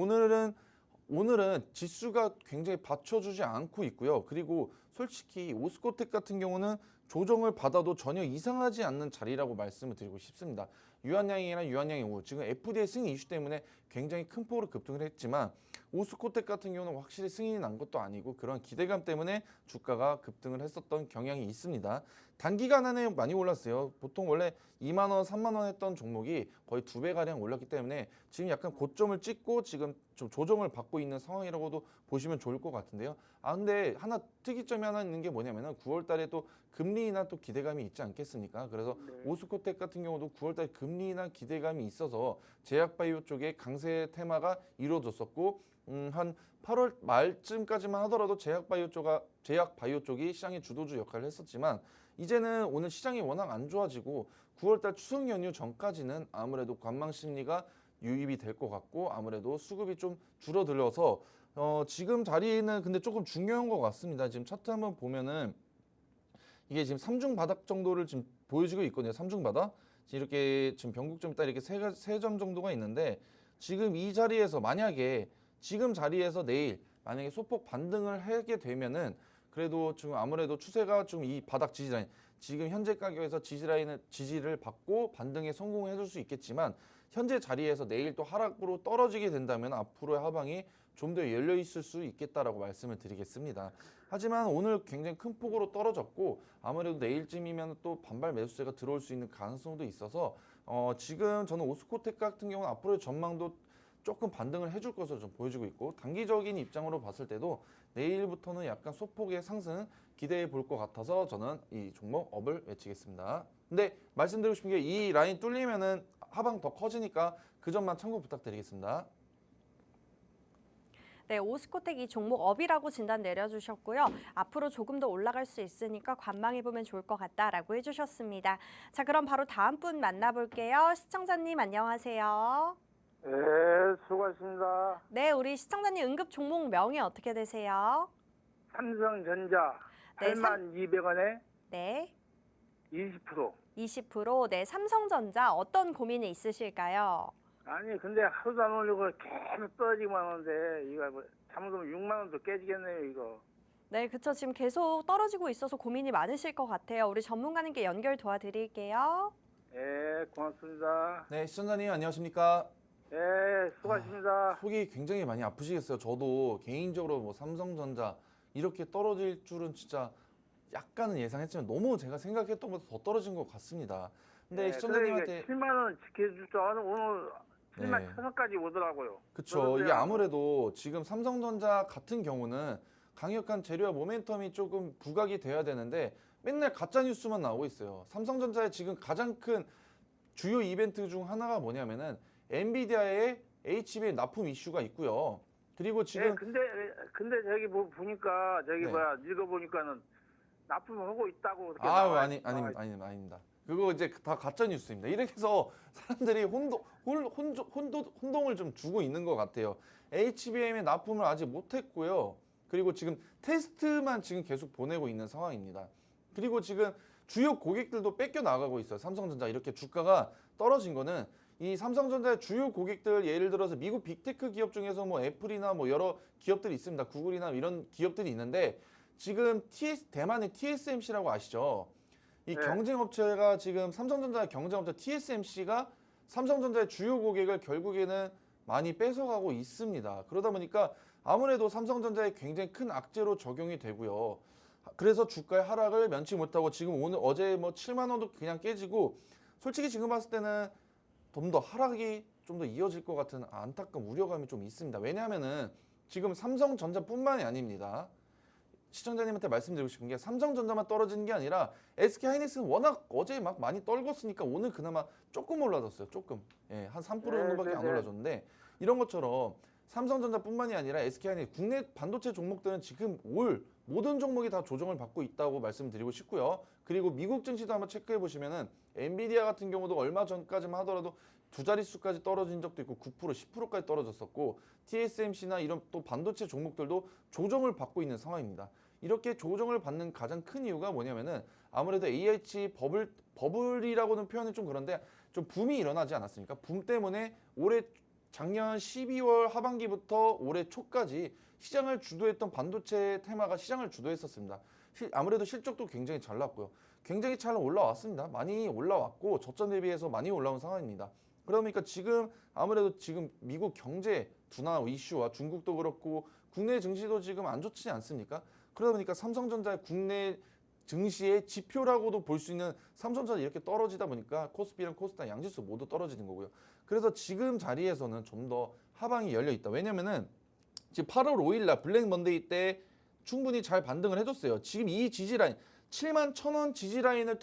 오늘은 지수가 굉장히 받쳐주지 않고 있고요. 그리고 솔직히 오스코텍 같은 경우는 조정을 받아도 전혀 이상하지 않는 자리라고 말씀을 드리고 싶습니다. 유한양행이나 유한양행우 지금 FDA 승인 이슈 때문에 굉장히 큰 폭으로 급등을 했지만 오스코텍 같은 경우는 확실히 승인이 난 것도 아니고 그런 기대감 때문에 주가가 급등을 했었던 경향이 있습니다. 단기간 안에 많이 올랐어요. 보통 원래 2만 원, 3만 원 했던 종목이 거의 2배 가량 올랐기 때문에 지금 약간 고점을 찍고 지금 좀 조정을 받고 있는 상황이라고도 보시면 좋을 것 같은데요. 근데 하나 특이점이 하나 있는 게 뭐냐면은 9월 달에 또 금리 인하 또 기대감이 있지 않겠습니까? 그래서 오스코텍 같은 경우도 9월 달 금리 인하 기대감이 있어서 제약바이오 쪽에 강세 테마가 이루어졌었고 한 8월 말쯤까지만 하더라도 제약바이오 쪽이 시장의 주도주 역할을 했었지만 이제는 오늘 시장이 워낙 안 좋아지고 9월달 추석 연휴 전까지는 아무래도 관망 심리가 유입이 될 것 같고 아무래도 수급이 좀 줄어들어서 지금 자리는 근데 조금 중요한 것 같습니다. 지금 차트 한번 보면은 이게 지금 3중 바닥 정도를 지금 보여주고 있거든요. 3중 바닥 이렇게 지금 변곡점 딱 이렇게 세 점 정도가 있는데 지금 이 자리에서 만약에 지금 자리에서 내일 만약에 소폭 반등을 하게 되면은 그래도 지금 아무래도 추세가 좀 이 바닥 지지라인 지금 현재 가격에서 지지를 받고 반등에 성공해 줄 수 있겠지만 현재 자리에서 내일 또 하락으로 떨어지게 된다면 앞으로의 하방이 좀 더 열려 있을 수 있겠다라고 말씀을 드리겠습니다. 하지만 오늘 굉장히 큰 폭으로 떨어졌고 아무래도 내일쯤이면 또 반발 매수세가 들어올 수 있는 가능성도 있어서 지금 저는 오스코텍 같은 경우는 앞으로의 전망도 조금 반등을 해줄 것으로 좀 보여지고 있고 단기적인 입장으로 봤을 때도 내일부터는 약간 소폭의 상승 기대해 볼 것 같아서 저는 이 종목 업을 외치겠습니다. 근데 말씀드리고 싶은 게 이 라인 뚫리면은 하방 더 커지니까 그 점만 참고 부탁드리겠습니다. 네, 오스코텍 이 종목 업이라고 진단 내려주셨고요. 앞으로 조금 더 올라갈 수 있으니까 관망해보면 좋을 것 같다라고 해주셨습니다. 자, 그럼 바로 다음 분 만나볼게요. 시청자님 안녕하세요. 네, 수고하셨습니다. 네, 우리 시청자님 응급 종목 명이 어떻게 되세요? 삼성전자 네, 82,200원에 네, 20%. 20%. 네, 삼성전자 어떤 고민이 있으실까요? 아니, 근데 하루도 안 올리고 계속 떨어지기만 하는데, 이거 뭐, 잘못하면 6만 원도 깨지겠네요, 이거. 네, 그쵸. 지금 계속 떨어지고 있어서 고민이 많으실 것 같아요. 우리 전문가님께 연결 도와드릴게요. 예, 고맙습니다. 네, 시청자님 안녕하십니까? 예, 수고하십니다. 속이 굉장히 많이 아프시겠어요. 저도 개인적으로 뭐 삼성전자 이렇게 떨어질 줄은 진짜 약간은 예상했지만 너무 제가 생각했던 것보다 더 떨어진 것 같습니다. 근데 예, 시청자님한테 7만 원 지켜줄 줄 알았는데, 오늘 7만 네. 1,000원까지 오더라고요. 그렇죠. 이게 아무래도 지금 삼성전자 같은 경우는 강력한 재료와 모멘텀이 조금 부각이 돼야 되는데 맨날 가짜 뉴스만 나오고 있어요. 삼성전자의 지금 가장 큰 주요 이벤트 중 하나가 뭐냐면은 엔비디아의 HBM 납품 이슈가 있고요. 그리고 지금 예, 근데 저기 뭐 보니까, 저기 네. 읽어보니까는 납품을 하고 있다고. 그렇게 나와 아닙니다. 그거 이제 다 가짜 뉴스입니다. 이렇게 해서 사람들이 혼동을 좀 주고 있는 것 같아요. HBM의 납품을 아직 못했고요. 그리고 지금 테스트만 지금 계속 보내고 있는 상황입니다. 그리고 지금 주요 고객들도 뺏겨 나가고 있어요. 삼성전자 이렇게 주가가 떨어진 거는 이 삼성전자의 주요 고객들 예를 들어서 미국 빅테크 기업 중에서 뭐 애플이나 뭐 여러 기업들이 있습니다. 구글이나 이런 기업들이 있는데 지금 대만의 TSMC라고 아시죠? 이 네. 경쟁업체가 지금 삼성전자의 경쟁업체 TSMC가 삼성전자의 주요 고객을 결국에는 많이 뺏어가고 있습니다. 그러다 보니까 아무래도 삼성전자에 굉장히 큰 악재로 적용이 되고요. 그래서 주가의 하락을 면치 못하고 지금 어제 뭐 7만 원도 그냥 깨지고 솔직히 지금 봤을 때는 좀 더 하락이 좀 더 이어질 것 같은 안타까운 우려감이 좀 있습니다. 왜냐하면은 지금 삼성전자뿐만이 아닙니다. 시청자님한테 말씀드리고 싶은 게 삼성전자만 떨어지는 게 아니라 SK하이닉스는 워낙 어제 막 많이 떨궜으니까 오늘 그나마 조금 올라졌어요. 조금. 한 3% 정도밖에 안 올라졌는데 이런 것처럼 삼성전자뿐만이 아니라 SK하이닉스 국내 반도체 종목들은 지금 올 모든 종목이 다 조정을 받고 있다고 말씀드리고 싶고요. 그리고 미국 증시도 한번 체크해 보시면은 엔비디아 같은 경우도 얼마 전까지만 하더라도 두 자릿수까지 떨어진 적도 있고 9%, 10%까지 떨어졌었고 TSMC나 이런 또 반도체 종목들도 조정을 받고 있는 상황입니다. 이렇게 조정을 받는 가장 큰 이유가 뭐냐면은 아무래도 AI치 버블이라고는 표현이 좀 그런데 좀 붐이 일어나지 않았습니까? 붐 때문에 올해 작년 12월 하반기부터 올해 초까지 시장을 주도했던 반도체 테마가 시장을 주도했었습니다. 아무래도 실적도 굉장히 잘 났고요. 굉장히 잘 올라왔습니다. 많이 올라왔고 저점 대비해서 많이 올라온 상황입니다. 그러니까 지금 아무래도 지금 미국 경제 둔화 이슈와 중국도 그렇고 국내 증시도 지금 안 좋지 않습니까? 그러다 보니까 삼성전자의 국내 증시의 지표라고도 볼 수 있는 삼성전자 이렇게 떨어지다 보니까 코스피랑 코스닥 양지수 모두 떨어지는 거고요. 그래서 지금 자리에서는 좀 더 하방이 열려 있다. 왜냐면은 지금 8월 5일 날 블랙 먼데이 때 충분히 잘 반등을 해줬어요. 지금 이 지지라인 71,000원 지지라인을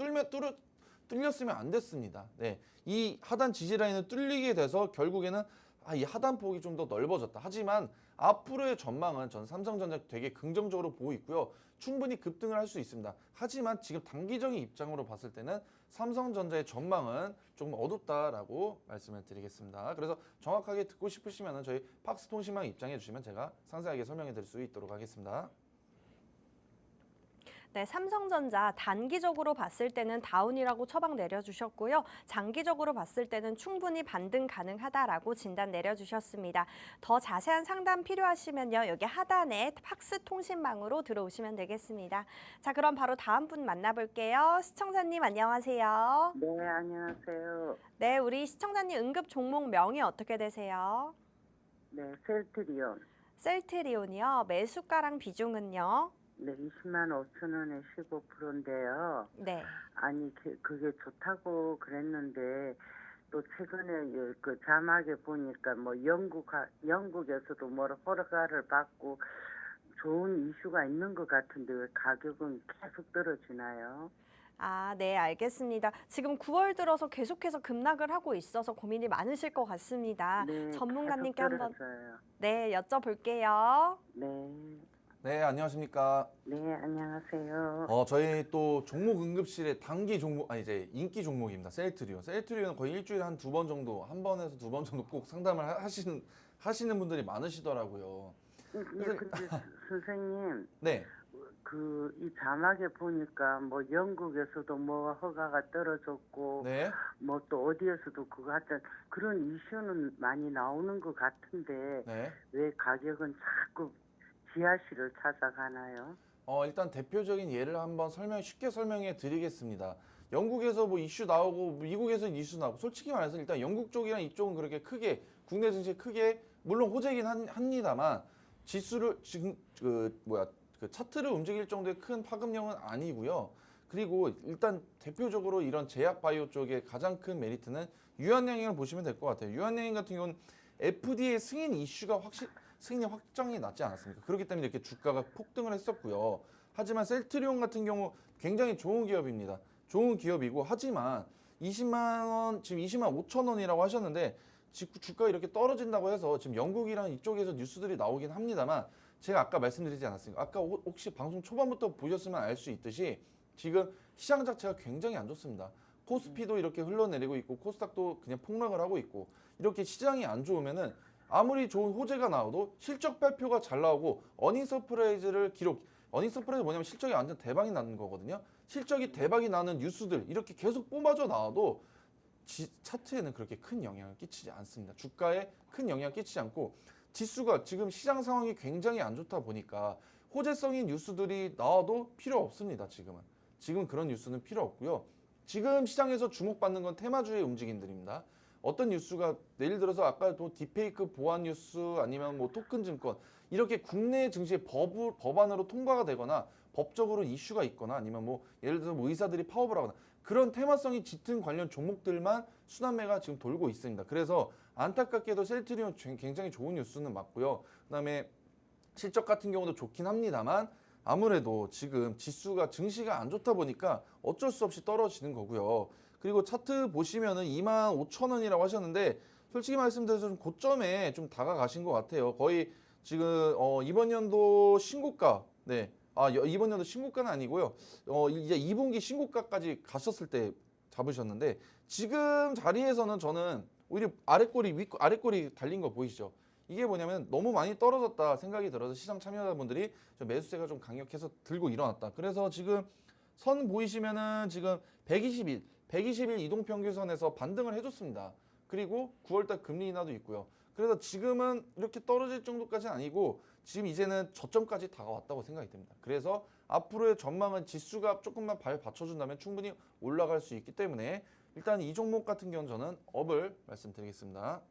뚫렸으면 안 됐습니다. 네, 이 하단 지지라인을 뚫리게 돼서 결국에는 이 하단폭이 좀 더 넓어졌다. 하지만 앞으로의 전망은 전 삼성전자 되게 긍정적으로 보고 있고요. 충분히 급등을 할 수 있습니다. 하지만 지금 단기적인 입장으로 봤을 때는 삼성전자의 전망은 조금 어둡다라고 말씀을 드리겠습니다. 그래서 정확하게 듣고 싶으시면 저희 팍스통신망 입장해 주시면 제가 상세하게 설명해 드릴 수 있도록 하겠습니다. 네, 삼성전자 단기적으로 봤을 때는 다운이라고 처방 내려주셨고요. 장기적으로 봤을 때는 충분히 반등 가능하다라고 진단 내려주셨습니다. 더 자세한 상담 필요하시면요. 여기 하단에 팍스 통신망으로 들어오시면 되겠습니다. 자, 그럼 바로 다음 분 만나볼게요. 시청자님 안녕하세요. 네, 안녕하세요. 네, 우리 시청자님 응급 종목 명이 어떻게 되세요? 네, 셀트리온. 셀트리온이요. 매수가랑 비중은요? 네, 20만 5천 원에 15%인데요. 네. 아니, 그게 좋다고 그랬는데, 또 최근에 그 자막에 보니까 뭐 영국에서도 뭐 허가를 받고 좋은 이슈가 있는 것 같은데 왜 가격은 계속 떨어지나요? 아, 네, 알겠습니다. 지금 9월 들어서 계속해서 급락을 하고 있어서 고민이 많으실 것 같습니다. 네, 전문가님께 계속 한번 떨어져요. 네, 여쭤볼게요. 네, 네, 안녕하십니까? 네, 안녕하세요. 저희 또 종목 응급실의 단기 종목, 이제 인기 종목입니다. 셀트리온. 셀트리온은 거의 일주일에 한 2번 정도, 한 번에서 2번 정도 꼭 상담을 하시는 분들이 많으시더라고요. 근데 선생님, 네. 이 자막에 보니까 뭐 영국에서도 뭐 허가가 떨어졌고 네. 뭐 또 어디에서도 그거 하여튼 그런 이슈는 많이 나오는 것 같은데 네. 왜 가격은 자꾸 지하실을 찾아가나요? 일단 대표적인 예를 한번 쉽게 설명해 드리겠습니다. 영국에서 뭐 이슈 나오고 미국에서 이슈 나오고 솔직히 말해서 일단 영국 쪽이랑 이쪽은 그렇게 크게 국내 증시에 크게 물론 호재긴 합니다만 지수를 지금 그 차트를 움직일 정도의 큰 파급력은 아니고요. 그리고 일단 대표적으로 이런 제약 바이오 쪽의 가장 큰 메리트는 유한양행을 보시면 될 것 같아요. 유한양행 같은 경우는 FDA 승인 이슈가 승인이 확정이 났지 않았습니까? 그렇기 때문에 이렇게 주가가 폭등을 했었고요. 하지만 셀트리온 같은 경우 굉장히 좋은 기업입니다. 좋은 기업이고 하지만 20만 원, 지금 20만 5천 원이라고 하셨는데 주가가 이렇게 떨어진다고 해서 지금 영국이랑 이쪽에서 뉴스들이 나오긴 합니다만 제가 아까 말씀드리지 않았습니까? 아까 혹시 방송 초반부터 보셨으면 알 수 있듯이 지금 시장 자체가 굉장히 안 좋습니다. 코스피도 이렇게 흘러내리고 있고 코스닥도 그냥 폭락을 하고 있고 이렇게 시장이 안 좋으면은 아무리 좋은 호재가 나와도 실적 발표가 잘 나오고 어닝 서프라이즈를 어닝 서프라이즈 뭐냐면 실적이 완전 대박이 나는 거거든요. 실적이 대박이 나는 뉴스들 이렇게 계속 뿜어져 나와도 차트에는 그렇게 큰 영향을 끼치지 않습니다. 주가에 큰 영향을 끼치지 않고 지수가 지금 시장 상황이 굉장히 안 좋다 보니까 호재성인 뉴스들이 나와도 필요 없습니다. 지금 그런 뉴스는 필요 없고요. 지금 시장에서 주목받는 건 테마주의 움직임들입니다. 어떤 뉴스가 예를 들어서 아까도 딥페이크 보안 뉴스 아니면 뭐 토큰 증권 이렇게 국내 증시의 법안으로 통과가 되거나 법적으로 이슈가 있거나 아니면 뭐 예를 들어서 뭐 의사들이 파업을 하거나 그런 테마성이 짙은 관련 종목들만 순환매가 지금 돌고 있습니다. 그래서 안타깝게도 셀트리온 굉장히 좋은 뉴스는 맞고요. 그다음에 실적 같은 경우도 좋긴 합니다만 아무래도 지금 지수가 증시가 안 좋다 보니까 어쩔 수 없이 떨어지는 거고요. 그리고 차트 보시면은 2만 5천 원이라고 하셨는데 솔직히 말씀드려서 좀 고점에 좀 다가가신 것 같아요. 거의 지금 이번 연도 신고가, 네, 이번 연도 신고가는 아니고요. 이제 2분기 신고가까지 갔었을 때 잡으셨는데 지금 자리에서는 저는 오히려 아랫꼬리 달린 거 보이시죠? 이게 뭐냐면 너무 많이 떨어졌다 생각이 들어서 시장 참여자분들이 매수세가 좀 강력해서 들고 일어났다. 그래서 지금 선 보이시면은 지금 120일 이동평균선에서 반등을 해줬습니다. 그리고 9월달 금리 인하도 있고요. 그래서 지금은 이렇게 떨어질 정도까지는 아니고 지금 이제는 저점까지 다가왔다고 생각이 듭니다. 그래서 앞으로의 전망은 지수가 조금만 발 받쳐준다면 충분히 올라갈 수 있기 때문에 일단 이 종목 같은 경우는 저는 업을 말씀드리겠습니다.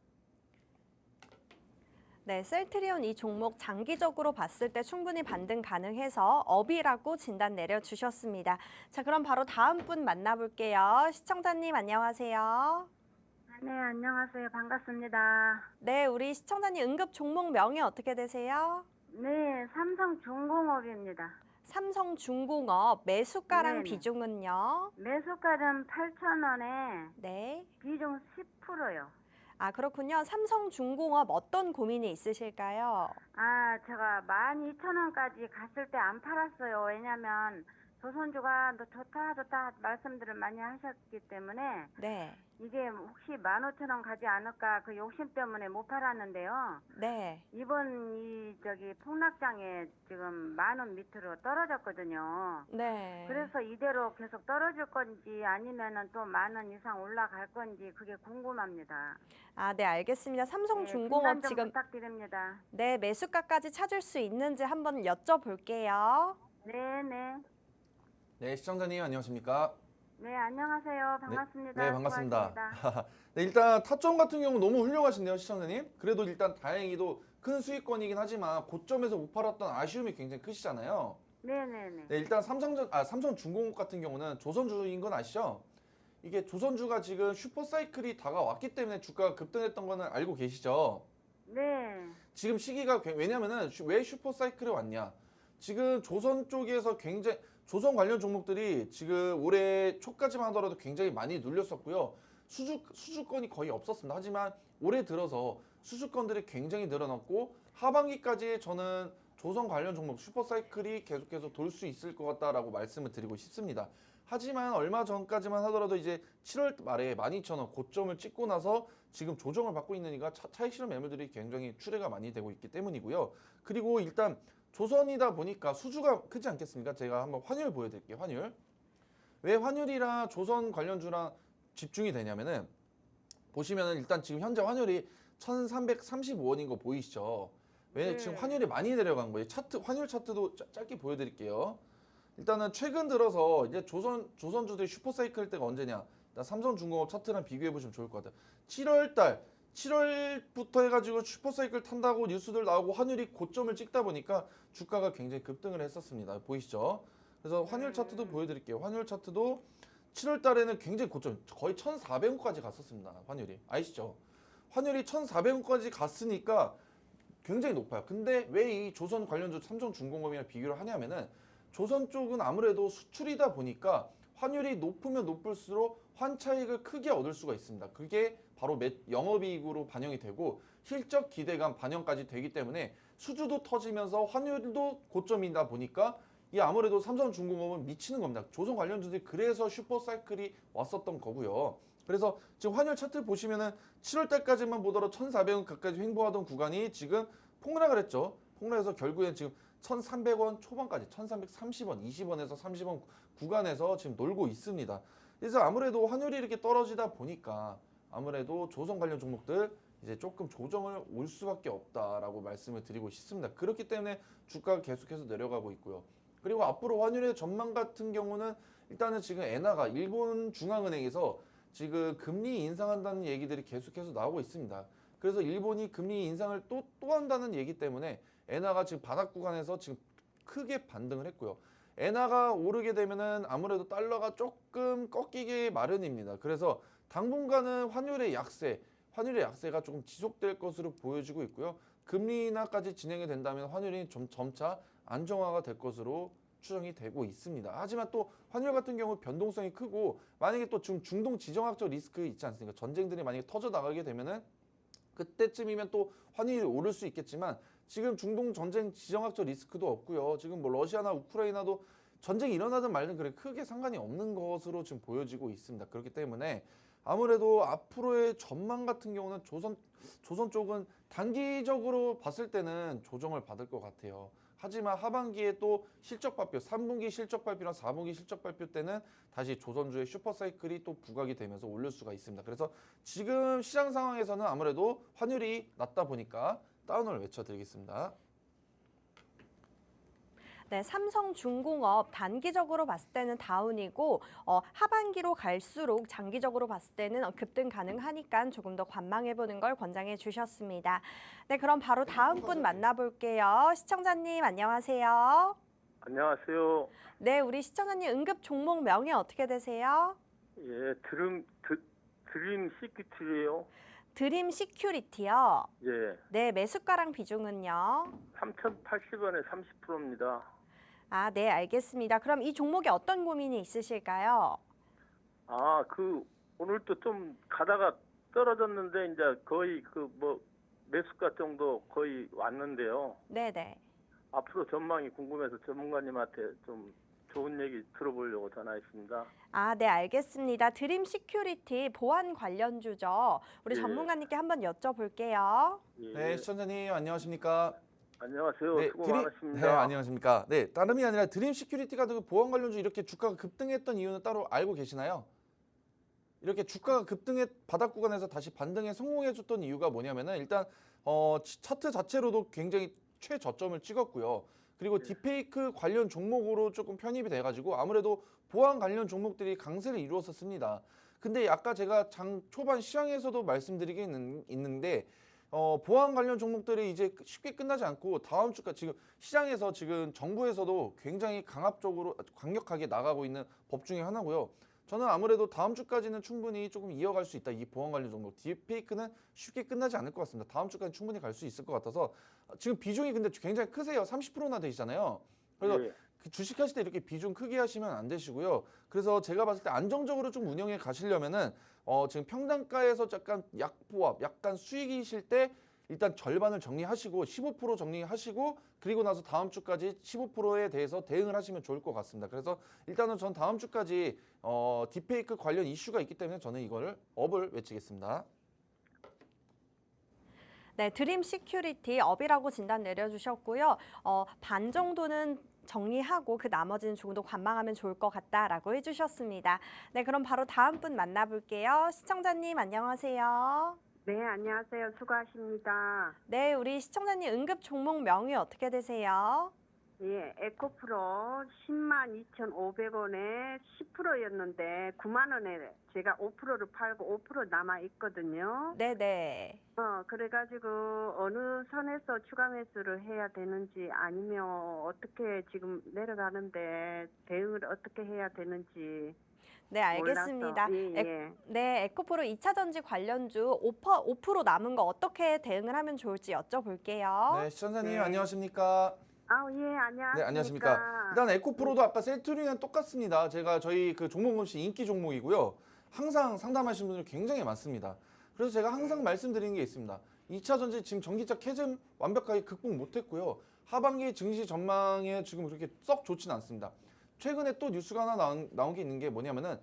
네, 셀트리온 이 종목 장기적으로 봤을 때 충분히 반등 가능해서 업이라고 진단 내려주셨습니다. 자, 그럼 바로 다음 분 만나볼게요. 시청자님 안녕하세요. 네, 안녕하세요. 반갑습니다. 네, 우리 시청자님 응급 종목 명이 어떻게 되세요? 네, 삼성중공업입니다. 삼성중공업 매수가랑 네네. 비중은요? 매수가는 8,000원에 네. 비중 10%요. 아, 그렇군요. 삼성중공업 어떤 고민이 있으실까요? 제가 12,000원까지 갔을 때 안 팔았어요. 왜냐면 조선주가 너 좋다 말씀들을 많이 하셨기 때문에 네. 이게 혹시 15,000원 가지 않을까 그 욕심 때문에 못 팔았는데요. 네. 이번 폭락장에 지금 10,000원 밑으로 떨어졌거든요. 네. 그래서 이대로 계속 떨어질 건지 아니면은 또 10,000원 이상 올라갈 건지 그게 궁금합니다. 아, 네, 알겠습니다. 네, 삼성중공업 진단 좀 지금 부탁드립니다. 네, 매수가까지 찾을 수 있는지 한번 여쭤볼게요. 네네. 네, 시청자님 안녕하십니까? 네, 안녕하세요. 반갑습니다. 네, 반갑습니다. 수고하십니다. 네, 일단 타점 같은 경우 너무 훌륭하신데요, 시청자님. 그래도 일단 다행히도 큰 수익권이긴 하지만 고점에서 못 팔았던 아쉬움이 굉장히 크시잖아요. 네네네. 네, 일단 삼성중공업 같은 경우는 조선주인 건 아시죠? 이게 조선주가 지금 슈퍼사이클이 다가왔기 때문에 주가가 급등했던 거는 알고 계시죠? 네. 지금 시기가 왜냐면은 왜 슈퍼사이클이 왔냐? 지금 조선 쪽에서 굉장히 조선 관련 종목들이 지금 올해 초까지만 하더라도 굉장히 많이 눌렸었고요. 수주권이 거의 없었습니다. 하지만 올해 들어서 수주권들이 굉장히 늘어났고 하반기까지 저는 조선 관련 종목 슈퍼사이클이 계속해서 돌 수 있을 것 같다라고 말씀을 드리고 싶습니다. 하지만 얼마 전까지만 하더라도 이제 7월 말에 12,000원 고점을 찍고 나서 지금 조정을 받고 있으니까 차익 실현 매물들이 굉장히 출회가 많이 되고 있기 때문이고요. 그리고 일단 조선이다 보니까 수주가 크지 않겠습니까? 제가 한번 환율 보여드릴게요. 환율. 왜 환율이랑 조선 관련주랑 집중이 되냐면은 보시면은 일단 지금 현재 환율이 1,335원인 거 보이시죠? 왜 네. 지금 환율이 많이 내려간 거예요? 환율 차트도 짧게 보여드릴게요. 일단은 최근 들어서 이제 조선주들이 슈퍼사이클 때가 언제냐? 일단 삼성중공업 차트랑 비교해 보시면 좋을 것 같아요. 7월부터 해가지고 슈퍼사이클 탄다고 뉴스들 나오고 환율이 고점을 찍다 보니까 주가가 굉장히 급등을 했었습니다. 보이시죠? 그래서 환율 차트도 보여드릴게요. 환율 차트도 7월 달에는 굉장히 고점, 거의 1,400원까지 갔었습니다. 환율이. 아시죠? 환율이 1,400원까지 갔으니까 굉장히 높아요. 근데 왜 이 조선 관련주 삼성중공업이랑 비교를 하냐면은 조선 쪽은 아무래도 수출이다 보니까 환율이 높으면 높을수록 환차익을 크게 얻을 수가 있습니다. 그게 바로 영업이익으로 반영이 되고 실적 기대감 반영까지 되기 때문에 수주도 터지면서 환율도 고점이다 보니까 이 아무래도 삼성중공업은 미치는 겁니다. 조선 관련주들이 그래서 슈퍼사이클이 왔었던 거고요. 그래서 지금 환율 차트 보시면은 7월 달까지만 보더라도 1,400원 가까이 횡보하던 구간이 지금 폭락을 했죠. 폭락해서 결국엔 지금 1,300원 초반까지 1,330원, 20원에서 30원 구간에서 지금 놀고 있습니다. 그래서 아무래도 환율이 이렇게 떨어지다 보니까 아무래도 조선 관련 종목들 이제 조금 조정을 올 수밖에 없다라고 말씀을 드리고 싶습니다. 그렇기 때문에 주가가 계속해서 내려가고 있고요. 그리고 앞으로 환율의 전망 같은 경우는 일단은 지금 엔화가 일본 중앙은행에서 지금 금리 인상한다는 얘기들이 계속해서 나오고 있습니다. 그래서 일본이 금리 인상을 또 한다는 얘기 때문에 엔화가 지금 바닥 구간에서 지금 크게 반등을 했고요. 엔화가 오르게 되면은 아무래도 달러가 조금 꺾이기 마련입니다. 그래서 당분간은 환율의 약세가 조금 지속될 것으로 보여지고 있고요. 금리 인하까지 진행이 된다면 환율이 좀 점차 안정화가 될 것으로 추정이 되고 있습니다. 하지만 또 환율 같은 경우 변동성이 크고 만약에 또 지금 중동 지정학적 리스크 있지 않습니까? 전쟁들이 만약에 터져 나가게 되면은 그때쯤이면 또 환율이 오를 수 있겠지만 지금 중동 전쟁 지정학적 리스크도 없고요. 지금 뭐 러시아나 우크라이나도 전쟁이 일어나든 말든 그래 크게 상관이 없는 것으로 지금 보여지고 있습니다. 그렇기 때문에 아무래도 앞으로의 전망 같은 경우는 조선 쪽은 단기적으로 봤을 때는 조정을 받을 것 같아요. 하지만 하반기에 또 실적 발표, 3분기 실적 발표랑 4분기 실적 발표 때는 다시 조선주의 슈퍼사이클이 또 부각이 되면서 오를 수가 있습니다. 그래서 지금 시장 상황에서는 아무래도 환율이 낮다 보니까 다운을 외쳐드리겠습니다. 네, 삼성중공업 단기적으로 봤을 때는 다운이고 하반기로 갈수록 장기적으로 봤을 때는 급등 가능하니까 조금 더 관망해보는 걸 권장해 주셨습니다. 네, 그럼 바로 다음 분 만나볼게요. 시청자님 안녕하세요. 안녕하세요. 네, 우리 시청자님 응급 종목 명이 어떻게 되세요? 예, 드림 시큐티예요. 드림 시큐리티요. 예, 네, 매수가랑 비중은요? 3,080원에 30%입니다. 아, 네, 알겠습니다. 그럼 이 종목에 어떤 고민이 있으실까요? 아, 오늘도 좀 가다가 떨어졌는데 이제 거의 매수가 정도 거의 왔는데요. 네네. 앞으로 전망이 궁금해서 전문가님한테 좀 좋은 얘기 들어보려고 전화했습니다. 아, 네, 알겠습니다. 드림 시큐리티 보안 관련주죠. 우리 예. 전문가님께 한번 여쭤볼게요. 예, 네, 시청자님 안녕하십니까? 안녕하세요. 네, 수고 많으십니다. 네, 안녕하십니까? 네, 다름이 아니라 드림 시큐리티가 보안 관련주 이렇게 주가가 급등했던 이유는 따로 알고 계시나요? 이렇게 주가가 급등해 바닥 구간에서 다시 반등에 성공해줬던 이유가 뭐냐면은 일단 차트 자체로도 굉장히 최저점을 찍었고요. 그리고 딥페이크 관련 종목으로 조금 편입이 돼가지고 아무래도 보안 관련 종목들이 강세를 이루었었습니다. 근데 아까 제가 장 초반 시장에서도 말씀드리게 있는데 보안 관련 종목들이 이제 쉽게 끝나지 않고 다음 주까지 지금 시장에서 지금 정부에서도 굉장히 강력하게 나가고 있는 법 중에 하나고요. 저는 아무래도 다음 주까지는 충분히 조금 이어갈 수 있다. 이 보안 관련 종목 딥페이크는 쉽게 끝나지 않을 것 같습니다. 다음 주까지 충분히 갈 수 있을 것 같아서 지금 비중이 근데 굉장히 크세요. 30%나 되시잖아요. 그래서 예. 주식하실 때 이렇게 비중 크게 하시면 안 되시고요. 그래서 제가 봤을 때 안정적으로 좀 운영해 가시려면은 지금 평단가에서 약간 약보합, 약간 수익이실 때 일단 절반을 정리하시고 15% 정리하시고 그리고 나서 다음 주까지 15%에 대해서 대응을 하시면 좋을 것 같습니다. 그래서 일단은 전 다음 주까지 딥페이크 관련 이슈가 있기 때문에 저는 이거를 업을 외치겠습니다. 네, 드림 시큐리티 업이라고 진단 내려주셨고요. 반 정도는 정리하고 그 나머지는 조금 더 관망하면 좋을 것 같다라고 해주셨습니다. 네, 그럼 바로 다음 분 만나볼게요. 시청자님 안녕하세요. 네, 안녕하세요. 수고하십니다. 네, 우리 시청자님 응급 종목 명이 어떻게 되세요? 예, 에코프로 102,500원에 10%였는데 9만 원에 제가 5%를 팔고 5% 남아 있거든요. 네네. 그래가지고 어느 선에서 추가 매수를 해야 되는지 아니면 어떻게 지금 내려가는데 대응을 어떻게 해야 되는지 네, 알겠습니다. 몰라서. 예. 네, 에코프로 2차 전지 관련주 5% 남은 거 어떻게 대응을 하면 좋을지 여쭤볼게요. 네, 시청자님 네. 안녕하십니까? 예, 안녕하십니까. 네, 안녕하십니까. 일단 에코프로도 아까 셀트리랑 똑같습니다. 제가 저희 그 종목금시 인기 종목이고요. 항상 상담하시는 분들이 굉장히 많습니다. 그래서 제가 항상 말씀드리는 게 있습니다. 2차 전지 지금 전기차 캐즘 완벽하게 극복 못했고요. 하반기 증시 전망에 지금 그렇게 썩 좋지는 않습니다. 최근에 또 뉴스가 하나 나온 게 있는 게 뭐냐면은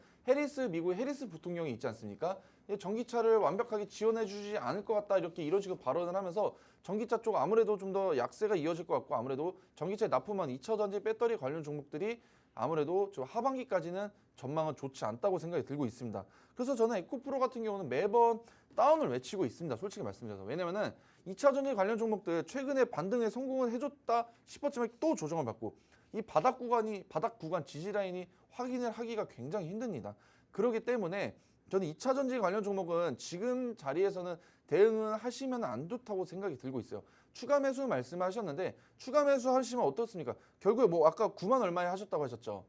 미국의 해리스 부통령이 있지 않습니까? 전기차를 완벽하게 지원해주지 않을 것 같다 이런 식으로 발언을 하면서 전기차 쪽 아무래도 좀 더 약세가 이어질 것 같고 아무래도 전기차에 납품한 2차 전지 배터리 관련 종목들이 아무래도 좀 하반기까지는 전망은 좋지 않다고 생각이 들고 있습니다. 그래서 저는 에코프로 같은 경우는 매번 다운을 외치고 있습니다. 솔직히 말씀드려서. 왜냐면은 2차 전지 관련 종목들 최근에 반등에 성공을 해줬다 싶었지만 또 조정을 받고 이 바닥 구간 지지 라인이 확인을 하기가 굉장히 힘듭니다. 그렇기 때문에 저는 2차 전지 관련 종목은 지금 자리에서는 대응을 하시면 안 좋다고 생각이 들고 있어요. 추가 매수 말씀하셨는데 추가 매수 하시면 어떻습니까? 결국에 뭐 아까 9만 얼마에 하셨다고 하셨죠?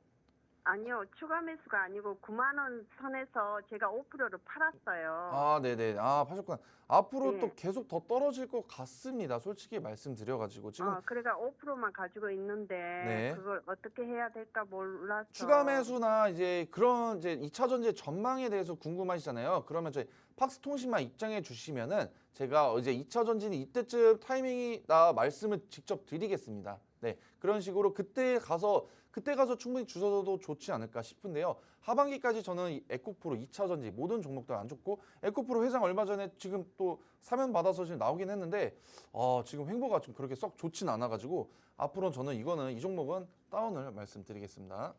아니요, 추가 매수가 아니고 9만 원 선에서 제가 5%를 팔았어요. 아, 네네. 아, 파셨구나. 앞으로 예. 또 계속 더 떨어질 것 같습니다. 솔직히 말씀드려가지고 지금 그러니까 5%만 가지고 있는데 네. 그걸 어떻게 해야 될까 몰라서. 추가 매수나 이제 그런 이제 2차 전지 전망에 대해서 궁금하시잖아요. 그러면 저희 팍스통신만 입장해 주시면은 제가 이제 2차 전지는 이때쯤 타이밍이다 말씀을 직접 드리겠습니다. 네, 그런 식으로 그때 가서 충분히 주셔도 좋지 않을까 싶은데요. 하반기까지 저는 이 에코프로 2차 전지 모든 종목들 안 좋고 에코프로 회장 얼마 전에 지금 또 사면 받아서 지금 나오긴 했는데 지금 횡보가 좀 그렇게 썩 좋진 않아가지고 앞으로는 저는 이 종목은 다운을 말씀드리겠습니다.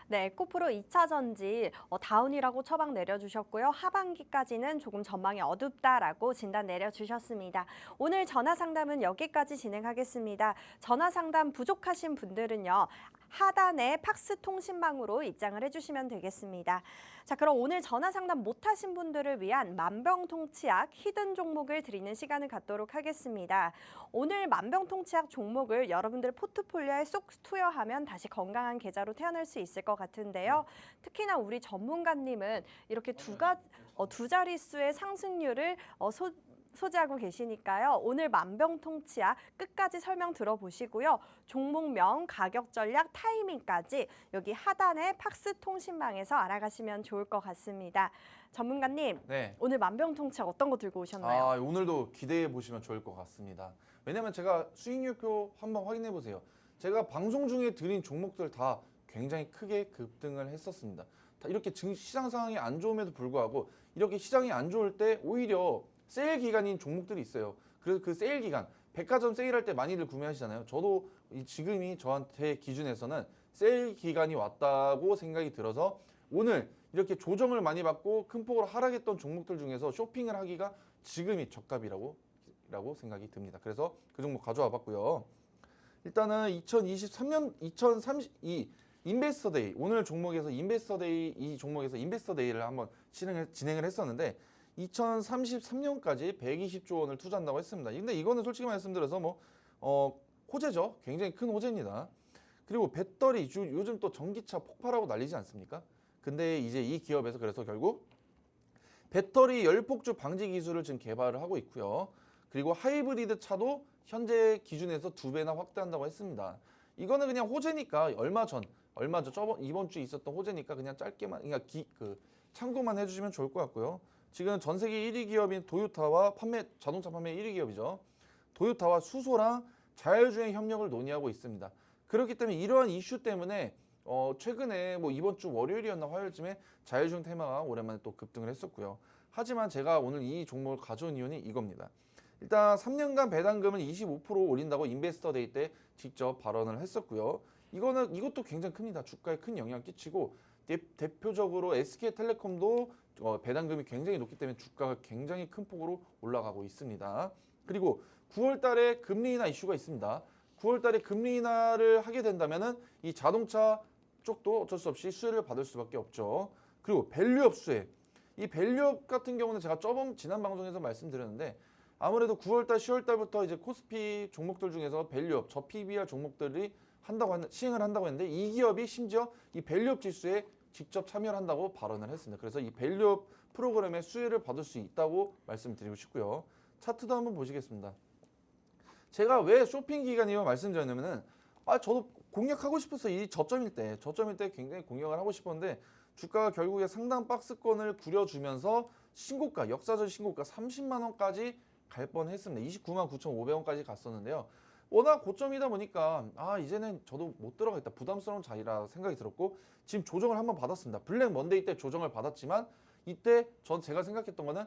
네, 에코프로 2차 전지 다운이라고 처방 내려주셨고요. 하반기까지는 조금 전망이 어둡다라고 진단 내려주셨습니다. 오늘 전화 상담은 여기까지 진행하겠습니다. 전화 상담 부족하신 분들은요. 하단에 팍스통신망으로 입장을 해주시면 되겠습니다. 자, 그럼 오늘 전화 상담 못하신 분들을 위한 만병통치약 히든 종목을 드리는 시간을 갖도록 하겠습니다. 오늘 만병통치약 종목을 여러분들 포트폴리오에 쏙 투여하면 다시 건강한 계좌로 태어날 수 있을 것 같은데요. 특히나 우리 전문가님은 이렇게 두 자릿수의 상승률을 소지하고 계시니까요. 오늘 만병통치약 끝까지 설명 들어보시고요. 종목명, 가격 전략, 타이밍까지 여기 하단의 팍스통신망에서 알아가시면 좋을 것 같습니다. 전문가님, 네. 오늘 만병통치약 어떤 거 들고 오셨나요? 오늘도 기대해 보시면 좋을 것 같습니다. 왜냐면 제가 수익률표 한번 확인해 보세요. 제가 방송 중에 드린 종목들 다 굉장히 크게 급등을 했었습니다. 다 이렇게 시장 상황이 안 좋음에도 불구하고 이렇게 시장이 안 좋을 때 오히려 세일 기간인 종목들이 있어요. 그래서 그 세일 기간, 백화점 세일할 때 많이들 구매하시잖아요. 저도 지금이 저한테 기준에서는 세일 기간이 왔다고 생각이 들어서 오늘 이렇게 조정을 많이 받고 큰 폭으로 하락했던 종목들 중에서 쇼핑을 하기가 지금이 적합이라고 생각이 듭니다. 그래서 그 종목 가져와 봤고요. 일단은 2032 인베스터 데이, 오늘 종목에서 인베스터 데이, 이 종목에서 인베스터 데이를 한번 진행을 했었는데 2033년까지 120조 원을 투자한다고 했습니다. 근데 이거는 솔직히 말씀드려서 호재죠. 굉장히 큰 호재입니다. 그리고 배터리, 요즘 또 전기차 폭발하고 난리지 않습니까? 근데 이제 이 기업에서 그래서 결국 배터리 열폭주 방지 기술을 지금 개발을 하고 있고요. 그리고 하이브리드 차도 현재 기준에서 2배나 확대한다고 했습니다. 이거는 그냥 호재니까 이번 주에 있었던 호재니까 그냥 짧게만 참고만 해주시면 좋을 것 같고요. 지금 전 세계 1위 기업인 도요타와 자동차 판매 1위 기업이죠. 도요타와 수소랑 자율주행 협력을 논의하고 있습니다. 그렇기 때문에 이러한 이슈 때문에 최근에 이번 주 월요일이었나 화요일쯤에 자율주행 테마가 오랜만에 또 급등을 했었고요. 하지만 제가 오늘 이 종목을 가져온 이유는 이겁니다. 일단 3년간 배당금을 25% 올린다고 인베스터 데이 때 직접 발언을 했었고요. 이것도 굉장히 큽니다. 주가에 큰 영향을 끼치고 대표적으로 SK텔레콤도 배당금이 굉장히 높기 때문에 주가가 굉장히 큰 폭으로 올라가고 있습니다. 그리고 9월 달에 금리 인하 이슈가 있습니다. 9월 달에 금리 인하를 하게 된다면은 이 자동차 쪽도 어쩔 수 없이 수혜를 받을 수밖에 없죠. 그리고 밸류업 수혜. 이 밸류업 같은 경우는 제가 지난 방송에서 말씀드렸는데 아무래도 9월 달, 10월 달부터 이제 코스피 종목들 중에서 밸류업, 저PBR 종목들이 시행을 한다고 했는데 이 기업이 심지어 이 밸류업 지수에 직접 참여를 한다고 발언을 했습니다. 그래서 이 밸류업 프로그램의 수혜를 받을 수 있다고 말씀드리고 싶고요. 차트도 한번 보시겠습니다. 제가 왜 쇼핑 기간이요 말씀드렸냐면은 저도 공략하고 싶었어요. 이 저점일 때 굉장히 공략을 하고 싶었는데 주가가 결국에 상당 박스권을 구려주면서 역사적 신고가 30만 원까지 갈 뻔했습니다. 29만 9,500원까지 갔었는데요. 워낙 고점이다 보니까 이제는 저도 못 들어가겠다. 부담스러운 자리라 생각이 들었고 지금 조정을 한번 받았습니다. 블랙 먼데이 때 조정을 받았지만 이때 제가 생각했던 거는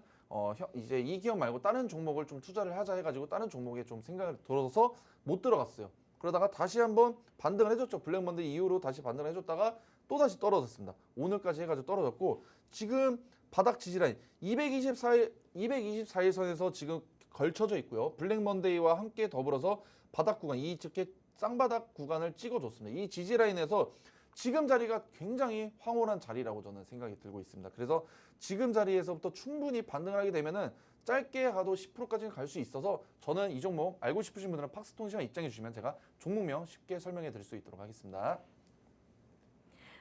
이제 이 기업 말고 다른 종목을 좀 투자를 하자 해가지고 다른 종목에 좀 생각을 들어서 못 들어갔어요. 그러다가 다시 한번 반등을 해줬죠. 블랙 먼데이 이후로 다시 반등을 해줬다가 또 다시 떨어졌습니다. 오늘까지 해가지고 떨어졌고 지금 바닥 지지라인 224일선에서 지금 걸쳐져 있고요. 블랙 먼데이와 함께 더불어서 바닥 구간, 이렇게 쌍바닥 구간을 찍어줬습니다. 이 지지라인에서 지금 자리가 굉장히 황홀한 자리라고 저는 생각이 들고 있습니다. 그래서 지금 자리에서부터 충분히 반등을 하게 되면은 짧게 가도 10%까지는 갈 수 있어서 저는 이 종목 알고 싶으신 분들은 팍스통신만 입장해 주시면 제가 종목명 쉽게 설명해 드릴 수 있도록 하겠습니다.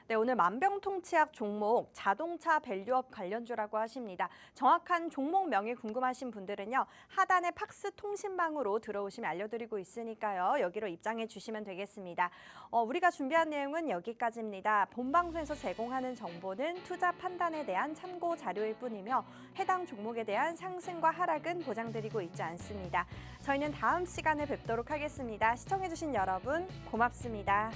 네, 오늘 만병통치약 종목 자동차 밸류업 관련주라고 하십니다. 정확한 종목 명이 궁금하신 분들은요. 하단의 팍스 통신망으로 들어오시면 알려드리고 있으니까요. 여기로 입장해 주시면 되겠습니다. 우리가 준비한 내용은 여기까지입니다. 본방송에서 제공하는 정보는 투자 판단에 대한 참고 자료일 뿐이며 해당 종목에 대한 상승과 하락은 보장드리고 있지 않습니다. 저희는 다음 시간에 뵙도록 하겠습니다. 시청해주신 여러분 고맙습니다.